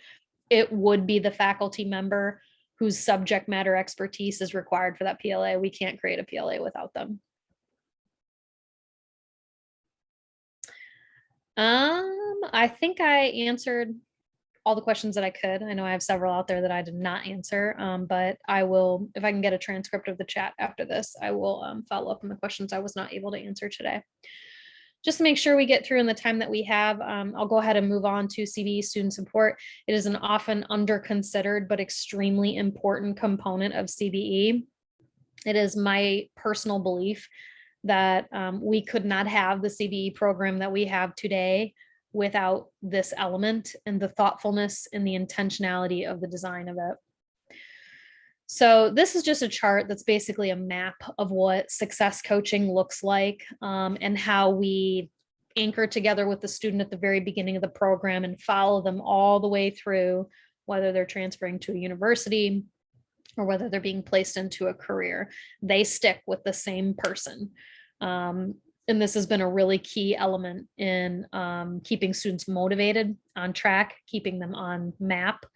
It would be the faculty member whose subject matter expertise is required for that PLA. We can't create a PLA without them. I think I answered all the questions that I could. I know I have several out there that I did not answer, but I will, if I can get a transcript of the chat after this, I will follow up on the questions I was not able to answer today. Just to make sure we get through in the time that we have, I'll go ahead and move on to CBE student support. It is an often under-considered but extremely important component of CBE. It is my personal belief that we could not have the CBE program that we have today without this element and the thoughtfulness and the intentionality of the design of it. So this is just a chart that's basically a map of what success coaching looks like, and how we anchor together with the student at the very beginning of the program and follow them all the way through, whether they're transferring to a university or whether they're being placed into a career. They stick with the same person. And this has been a really key element in keeping students motivated, on track, keeping them on map.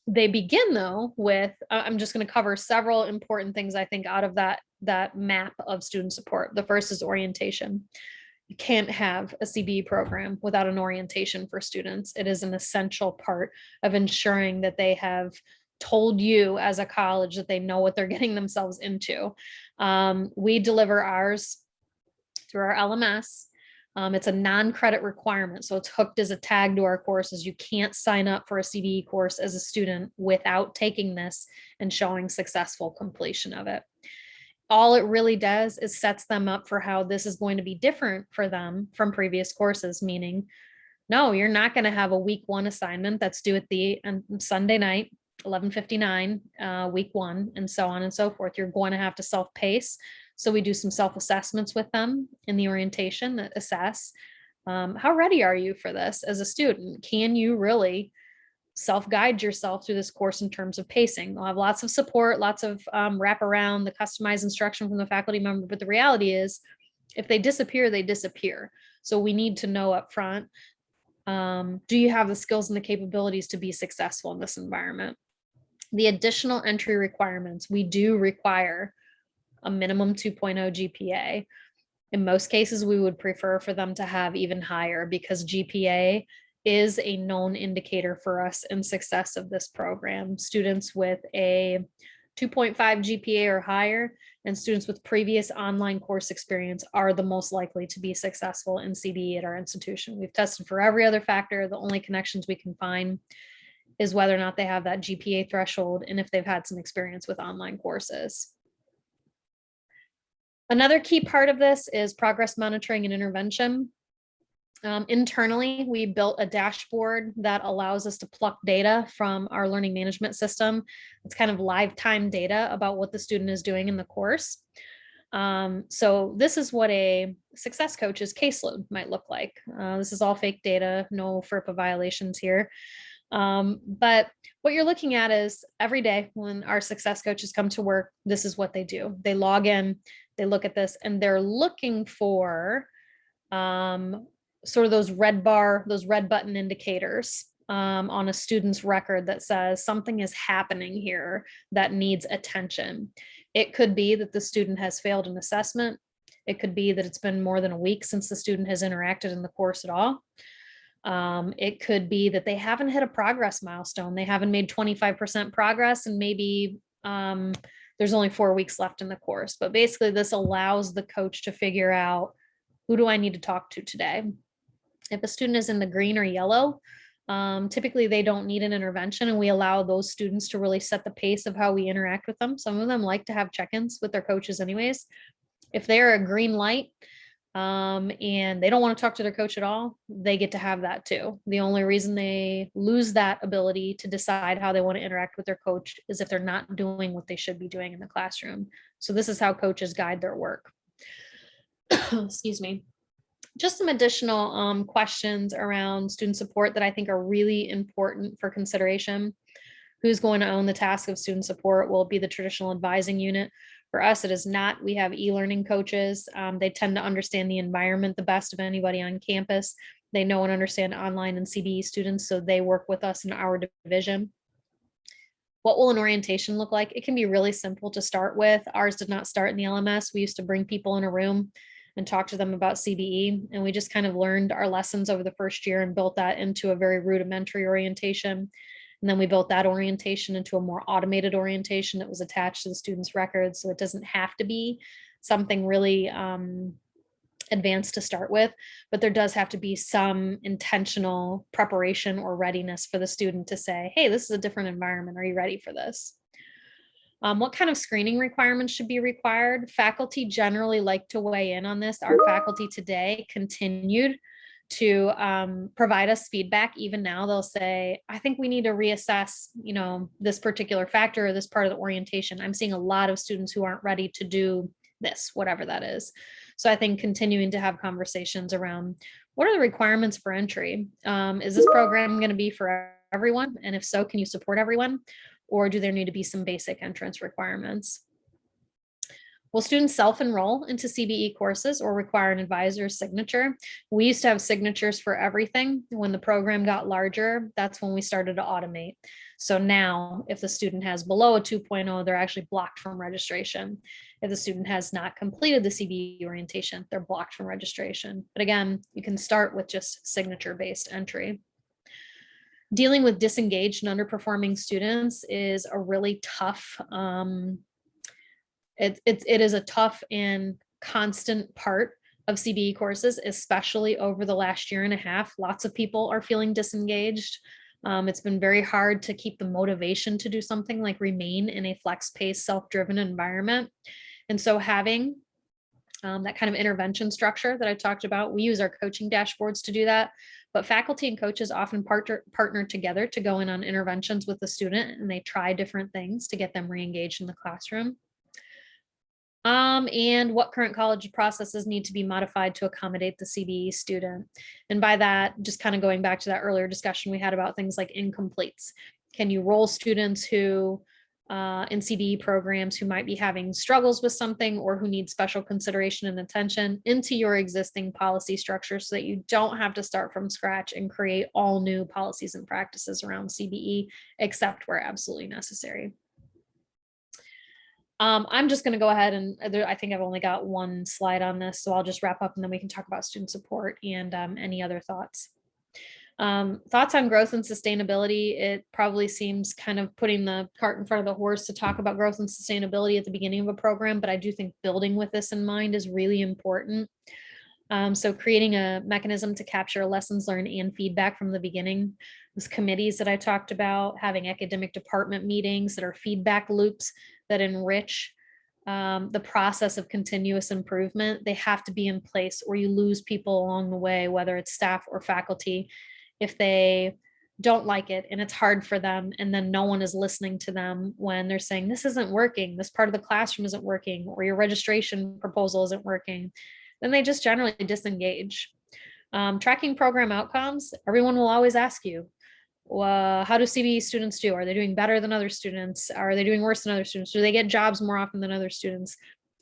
They begin though with, I'm just going to cover several important things I think out of that map of student support. The first is orientation. You can't have a CBE program without an orientation for students. It is an essential part of ensuring that they have told you as a college that they know what they're getting themselves into. We deliver ours through our LMS. It's a non-credit requirement, so it's hooked as a tag to our courses. You can't sign up for a CBE course as a student without taking this and showing successful completion of it. All it really does is sets them up for how this is going to be different for them from previous courses, meaning, no, you're not going to have a week 1 assignment that's due at the Sunday night, 11:59, week 1, and so on and so forth. You're going to have to self-pace. So we do some self-assessments with them in the orientation that assess how ready are you for this as a student? Can you really self-guide yourself through this course in terms of pacing? They'll have lots of support, lots of wraparound, the customized instruction from the faculty member. But the reality is, if they disappear, they disappear. So we need to know up front, do you have the skills and the capabilities to be successful in this environment? The additional entry requirements, we do require a minimum 2.0 GPA. In most cases, we would prefer for them to have even higher, because GPA is a known indicator for us in success of this program. Students with a 2.5 GPA or higher and students with previous online course experience are the most likely to be successful in CBE at our institution. We've tested for every other factor. The only connections we can find is whether or not they have that GPA threshold and if they've had some experience with online courses. Another key part of this is progress monitoring and intervention. Internally, we built a dashboard that allows us to pluck data from our learning management system. It's kind of live time data about what the student is doing in the course. So this is what a success coach's caseload might look like. This is all fake data, no FERPA violations here. But what you're looking at is every day when our success coaches come to work, this is what they do. They log in, they look at this, and they're looking for sort of those red button indicators on a student's record that says something is happening here that needs attention. It could be that the student has failed an assessment. It could be that it's been more than a week since the student has interacted in the course at all. It could be that they haven't hit a progress milestone. They haven't made 25% progress, and maybe there's only 4 weeks left in the course. But basically, this allows the coach to figure out, who do I need to talk to today? If a student is in the green or yellow, typically they don't need an intervention, and we allow those students to really set the pace of how we interact with them. Some of them like to have check-ins with their coaches anyways. If they're a green light and they don't want to talk to their coach at all, they get to have that too. The only reason they lose that ability to decide how they want to interact with their coach is if they're not doing what they should be doing in the classroom. So this is how coaches guide their work. Excuse me. Just some additional questions around student support that I think are really important for consideration. Who's going to own the task of student support? Will it be the traditional advising unit? For us, it is not. We have e-learning coaches. They tend to understand the environment the best of anybody on campus. They know and understand online and CBE students, so they work with us in our division. What will an orientation look like? It can be really simple to start with. Ours did not start in the LMS. We used to bring people in a room and talk to them about CBE, and we just kind of learned our lessons over the first year and built that into a very rudimentary orientation. And then we built that orientation into a more automated orientation that was attached to the student's records. So it doesn't have to be something really advanced to start with, but there does have to be some intentional preparation or readiness for the student to say, hey, this is a different environment. Are you ready for this? What kind of screening requirements should be required? Faculty generally like to weigh in on this. Our faculty today continued to provide us feedback. Even now they'll say, I think we need to reassess, this particular factor or this part of the orientation. I'm seeing a lot of students who aren't ready to do this, whatever that is. So I think continuing to have conversations around what are the requirements for entry? Is this program going to be for everyone? And if so, can you support everyone? Or do there need to be some basic entrance requirements? Will students self-enroll into CBE courses or require an advisor's signature? We used to have signatures for everything. When the program got larger, that's when we started to automate. So now if the student has below a 2.0, they're actually blocked from registration. If the student has not completed the CBE orientation, they're blocked from registration. But again, you can start with just signature-based entry. Dealing with disengaged and underperforming students is a really tough, it is a tough and constant part of CBE courses, especially over the last year and a half. Lots of people are feeling disengaged. It's been very hard to keep the motivation to do something like remain in a flex-paced, self-driven environment. And so having that kind of intervention structure that I talked about, we use our coaching dashboards to do that. But faculty and coaches often partner together to go in on interventions with the student, and they try different things to get them re-engaged in the classroom. And what current college processes need to be modified to accommodate the CBE student. And by that, just kind of going back to that earlier discussion we had about things like incompletes. Can you roll students who in CBE programs who might be having struggles with something or who need special consideration and attention into your existing policy structure so that you don't have to start from scratch and create all new policies and practices around CBE, except where absolutely necessary. I'm just going to go ahead and I think I've only got one slide on this, so I'll just wrap up and then we can talk about student support and any other thoughts. Thoughts on growth and sustainability. It probably seems kind of putting the cart in front of the horse to talk about growth and sustainability at the beginning of a program, but I do think building with this in mind is really important. So creating a mechanism to capture lessons learned and feedback from the beginning. Those committees that I talked about, having academic department meetings that are feedback loops that enrich the process of continuous improvement. They have to be in place or you lose people along the way, whether it's staff or faculty, if they don't like it and it's hard for them and then no one is listening to them when they're saying this isn't working, this part of the classroom isn't working, or your registration proposal isn't working, then they just generally disengage. Tracking program outcomes, everyone will always ask you, how do CBE students do? Are they doing better than other students? Are they doing worse than other students? Do they get jobs more often than other students?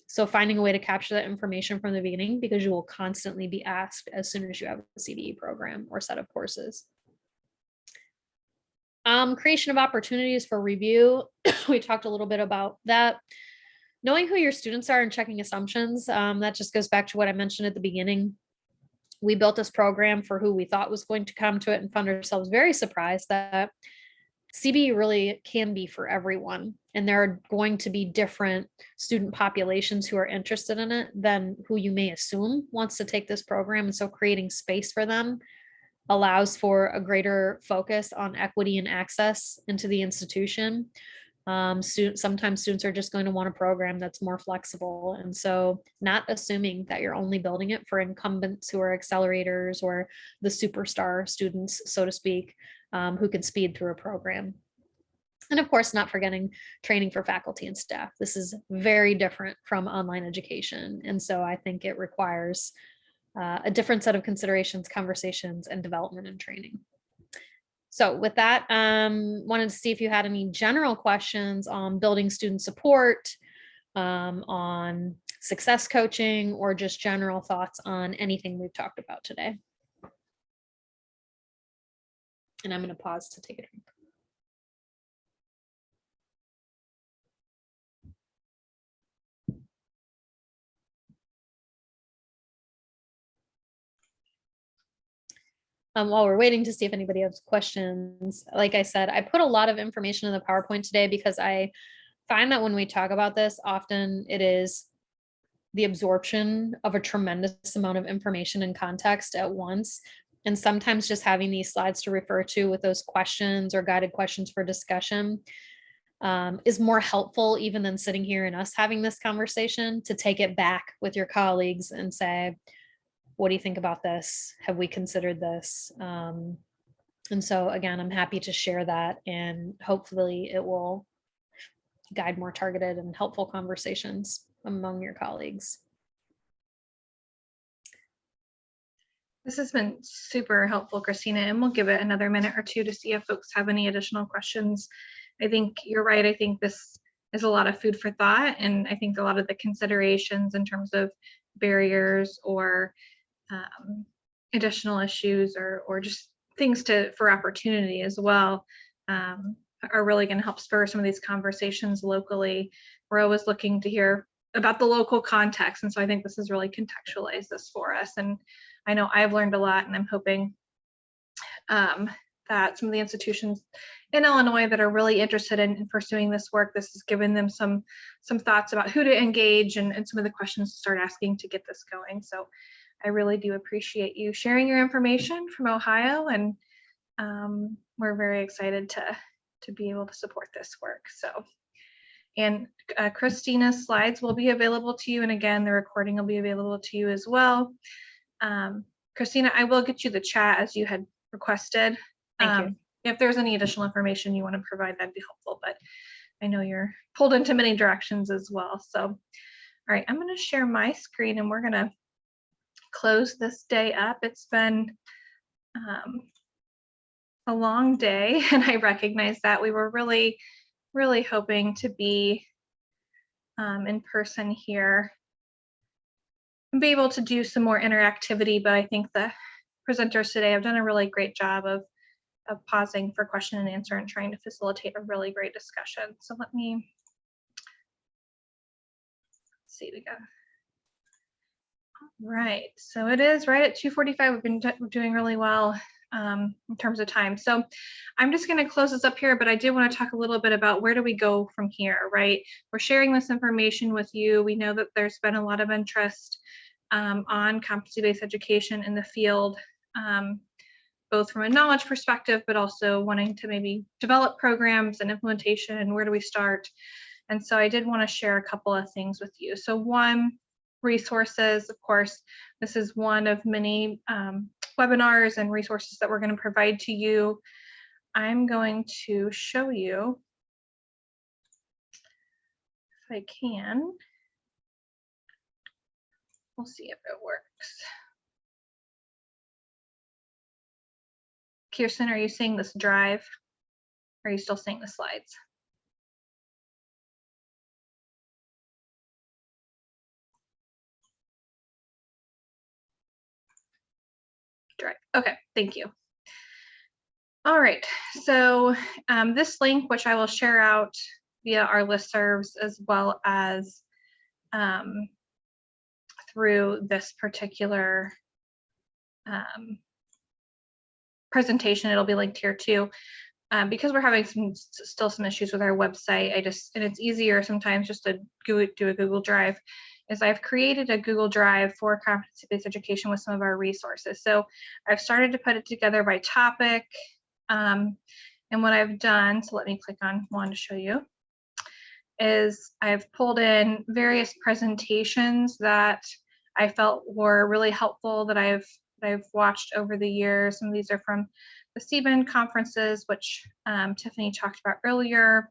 So finding a way to capture that information from the beginning, because you will constantly be asked as soon as you have a CBE program or set of courses. Creation of opportunities for review. We talked a little bit about that. Knowing who your students are and checking assumptions. That just goes back to what I mentioned at the beginning. We built this program for who we thought was going to come to it and found ourselves very surprised that CBE really can be for everyone. And there are going to be different student populations who are interested in it than who you may assume wants to take this program. And so creating space for them allows for a greater focus on equity and access into the institution. Sometimes students are just going to want a program that's more flexible. And so not assuming that you're only building it for incumbents who are accelerators or the superstar students, so to speak, who can speed through a program. And of course, not forgetting training for faculty and staff. This is very different from online education. And so I think it requires a different set of considerations, conversations, and development and training. So with that, wanted to see if you had any general questions on building student support, on success coaching, or just general thoughts on anything we've talked about today. And I'm going to pause to take a drink. While we're waiting to see if anybody has questions, like I said, I put a lot of information in the PowerPoint today because I find that when we talk about this, often it is the absorption of a tremendous amount of information and context at once. And sometimes just having these slides to refer to with those questions or guided questions for discussion is more helpful even than sitting here and us having this conversation, to take it back with your colleagues and say, what do you think about this? Have we considered this? And so again, I'm happy to share that, and hopefully it will guide more targeted and helpful conversations among your colleagues. This has been super helpful, Christina, and we'll give it another minute or two to see if folks have any additional questions. I think you're right. I think this is a lot of food for thought, and I think a lot of the considerations in terms of barriers or additional issues or just things for opportunity as well are really going to help spur some of these conversations locally. We're always looking to hear about the local context, and so I think this has really contextualized this for us. And I know I've learned a lot, and I'm hoping that some of the institutions in Illinois that are really interested in pursuing this work, this has given them some thoughts about who to engage and some of the questions to start asking to get this going. So I really do appreciate you sharing your information from Ohio, and we're very excited to be able to support this work. So, and Christina's slides will be available to you, and again, the recording will be available to you as well. Christina, I will get you the chat as you had requested. Thank you. If there's any additional information you want to provide, that'd be helpful, but I know you're pulled into many directions as well. So, all right, I'm going to share my screen, and we're going to close this day up. It's been a long day, and I recognize that. We were really hoping to be in person here and be able to do some more interactivity, but I think the presenters today have done a really great job of pausing for question and answer and trying to facilitate a really great discussion. So let me see, we got right. So it is right at 2:45. We've been doing really well in terms of time. So I'm just going to close this up here, but I did want to talk a little bit about where do we go from here, right? We're sharing this information with you. We know that there's been a lot of interest on competency-based education in the field, both from a knowledge perspective, but also wanting to maybe develop programs and implementation, and where do we start? And so I did want to share a couple of things with you. So one, resources. Of course, this is one of many webinars and resources that we're going to provide to you. I'm going to show you, if I can. We'll see if it works. Kirsten, are you seeing this drive? Are you still seeing the slides? Drive. Okay, thank you. All right, so this link, which I will share out via our listservs as well as through this particular presentation, it'll be linked here too. Because we're having still some issues with our website, and it's easier sometimes just to do a Google Drive, is I've created a Google Drive for competency-based education with some of our resources. So I've started to put it together by topic, and what I've done, so let me click on one to show you, is I've pulled in various presentations that I felt were really helpful that I've watched over the years. Some of these are from the CBE conferences, which Tiffany talked about earlier.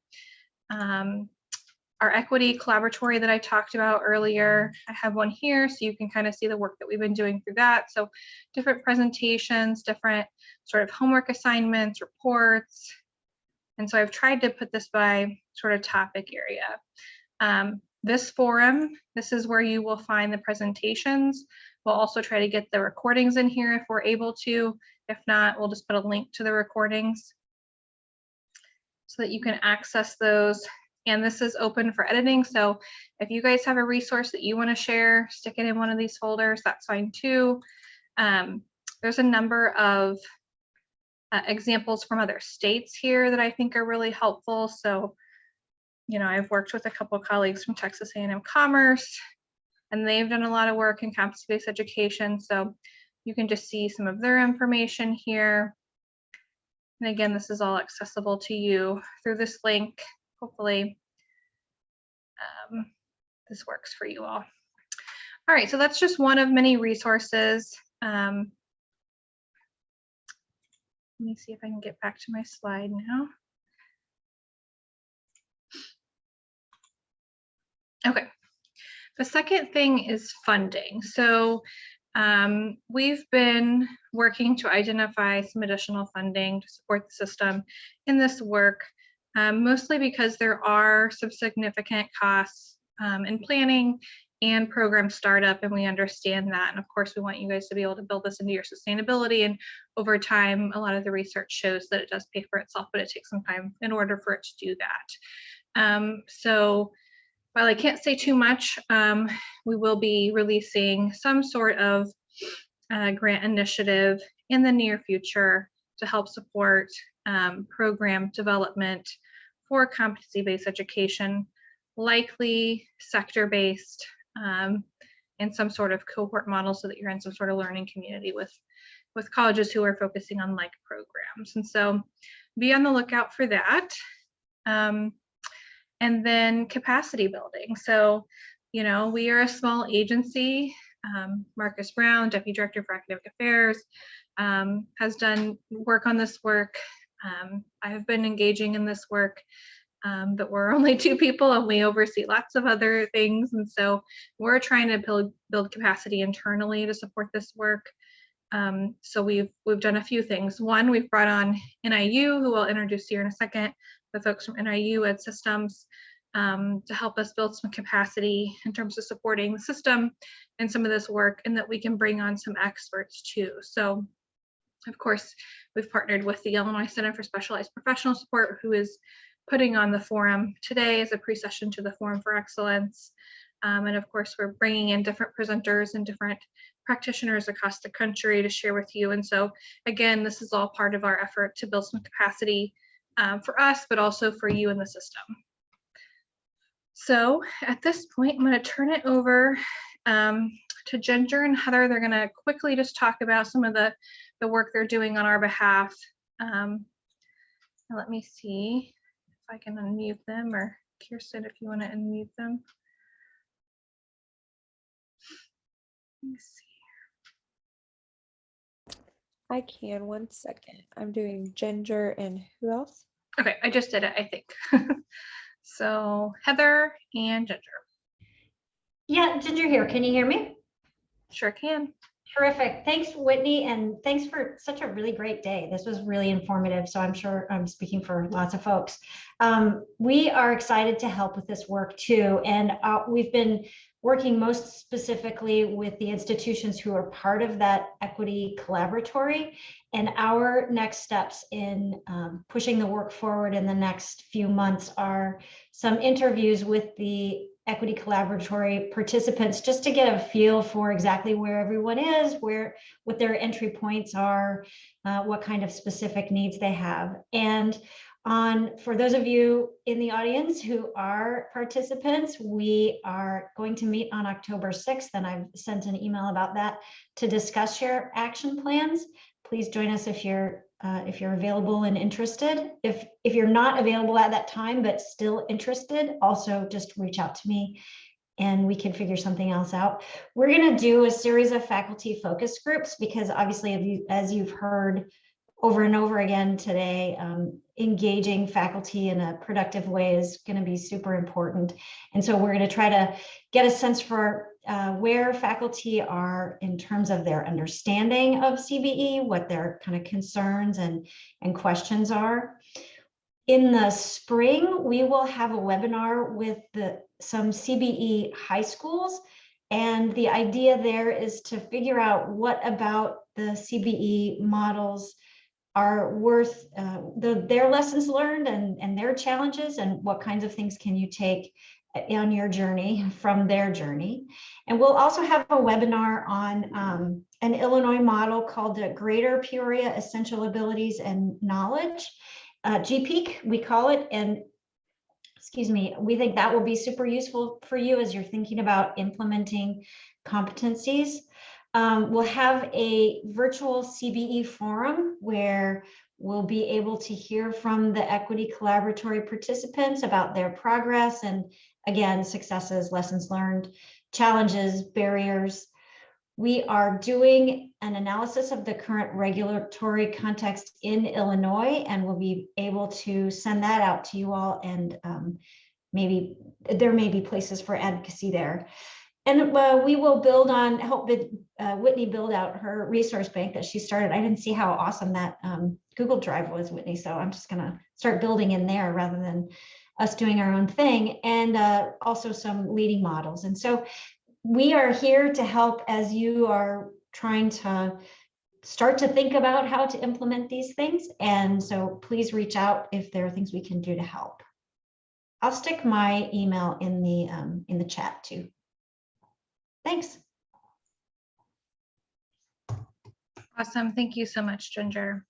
our equity collaboratory that I talked about earlier. I have one here so you can kind of see the work that we've been doing through that. So different presentations, different sort of homework assignments, reports. And so I've tried to put this by sort of topic area. This forum, this is where you will find the presentations. We'll also try to get the recordings in here if we're able to. If not, we'll just put a link to the recordings so that you can access those. And this is open for editing. So if you guys have a resource that you want to share, stick it in one of these folders, that's fine too. There's a number of examples from other states here that I think are really helpful. So, you know, I've worked with a couple of colleagues from Texas A&M Commerce, and they've done a lot of work in competency-based education. So you can just see some of their information here. And again, this is all accessible to you through this link. Hopefully this works for you all. All right, so that's just one of many resources. Let me see if I can get back to my slide now. Okay, the second thing is funding. So we've been working to identify some additional funding to support the system in this work, mostly because there are some significant costs in planning and program startup, and we understand that. And of course, we want you guys to be able to build this into your sustainability. And over time, a lot of the research shows that it does pay for itself, but it takes some time in order for it to do that. So while I can't say too much, we will be releasing some sort of grant initiative in the near future to help support program development for competency-based education, likely sector-based, and some sort of cohort model so that you're in some sort of learning community with colleges who are focusing on like programs. And so be on the lookout for that. And then capacity building. So, you know, we are a small agency. Marcus Brown, Deputy Director for Academic Affairs, has done work on this work. I have been engaging in this work, but we're only 2 people and we oversee lots of other things. And so we're trying to build capacity internally to support this work. So we've done a few things. One, we've brought on NIU, who I'll introduce here in a second, the folks from NIU Ed Systems, to help us build some capacity in terms of supporting the system and some of this work, and that we can bring on some experts too. So of course, we've partnered with the Illinois Center for Specialized Professional Support, who is putting on the forum today as a pre-session to the Forum for Excellence. And of course, we're bringing in different presenters and different practitioners across the country to share with you. And so again, this is all part of our effort to build some capacity for us, but also for you in the system. So at this point, I'm going to turn it over to Ginger and Heather. They're going to quickly just talk about some of the work they're doing on our behalf. Let me see if I can unmute them, or Kirsten, if you want to unmute them. Let me see. I can, 1 second. I'm doing Ginger and who else? Okay, I just did it, I think. So Heather and Ginger. Yeah, Ginger here. Can you hear me? Sure can. Terrific. Thanks, Whitney, and thanks for such a really great day. This was really informative, so I'm sure I'm speaking for lots of folks. We are excited to help with this work too, and we've been working most specifically with the institutions who are part of that equity collaboratory, and our next steps in pushing the work forward in the next few months are some interviews with the equity collaboratory participants, just to get a feel for exactly where everyone is, what their entry points are, what kind of specific needs they have. And for those of you in the audience who are participants, we are going to meet on October 6th, and I've sent an email about that to discuss your action plans. Please join us if you're available and interested. If you're not available at that time but still interested, also just reach out to me and we can figure something else out. We're going to do a series of faculty focus groups because obviously, as you've heard over and over again today, engaging faculty in a productive way is going to be super important. And so we're going to try to get a sense for where faculty are in terms of their understanding of CBE, what their kind of concerns and questions are. In the spring, we will have a webinar with some CBE high schools. And the idea there is to figure out what about the CBE models are worth their lessons learned and their challenges, and what kinds of things can you take on your journey from their journey. And we'll also have a webinar on an Illinois model called the Greater Peoria Essential Abilities and Knowledge, GPEAK, we call it. And excuse me, we think that will be super useful for you as you're thinking about implementing competencies. We'll have a virtual CBE forum where we'll be able to hear from the Equity Collaboratory participants about their progress and, again, successes, lessons learned, challenges, barriers. We are doing an analysis of the current regulatory context in Illinois, and we'll be able to send that out to you all, and maybe there may be places for advocacy there. And we will help Whitney build out her resource bank that she started. I didn't see how awesome that Google Drive was, Whitney, so I'm just going to start building in there rather than us doing our own thing, and also some leading models. And so we are here to help as you are trying to start to think about how to implement these things. And so please reach out if there are things we can do to help. I'll stick my email in the chat too. Thanks. Awesome. Thank you so much, Ginger.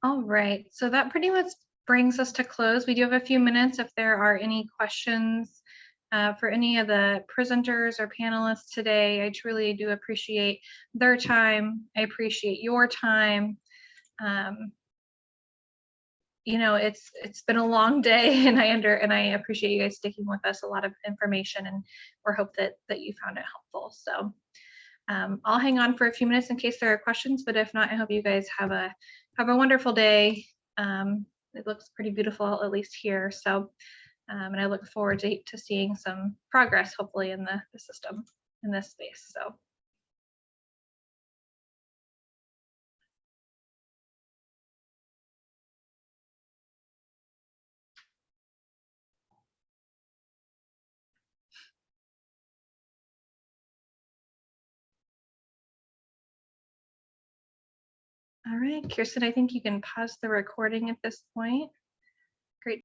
All right. So that pretty much brings us to close. We do have a few minutes if there are any questions for any of the presenters or panelists today. I truly do appreciate their time. I appreciate your time. You know, it's been a long day, and I appreciate you guys sticking with us. A lot of information, and we hope that you found it helpful. So I'll hang on for a few minutes in case there are questions, but if not, I hope you guys have a wonderful day. It looks pretty beautiful, at least here. So and I look forward to seeing some progress, hopefully, in the system in this space. So. All right, Kirsten, I think you can pause the recording at this point.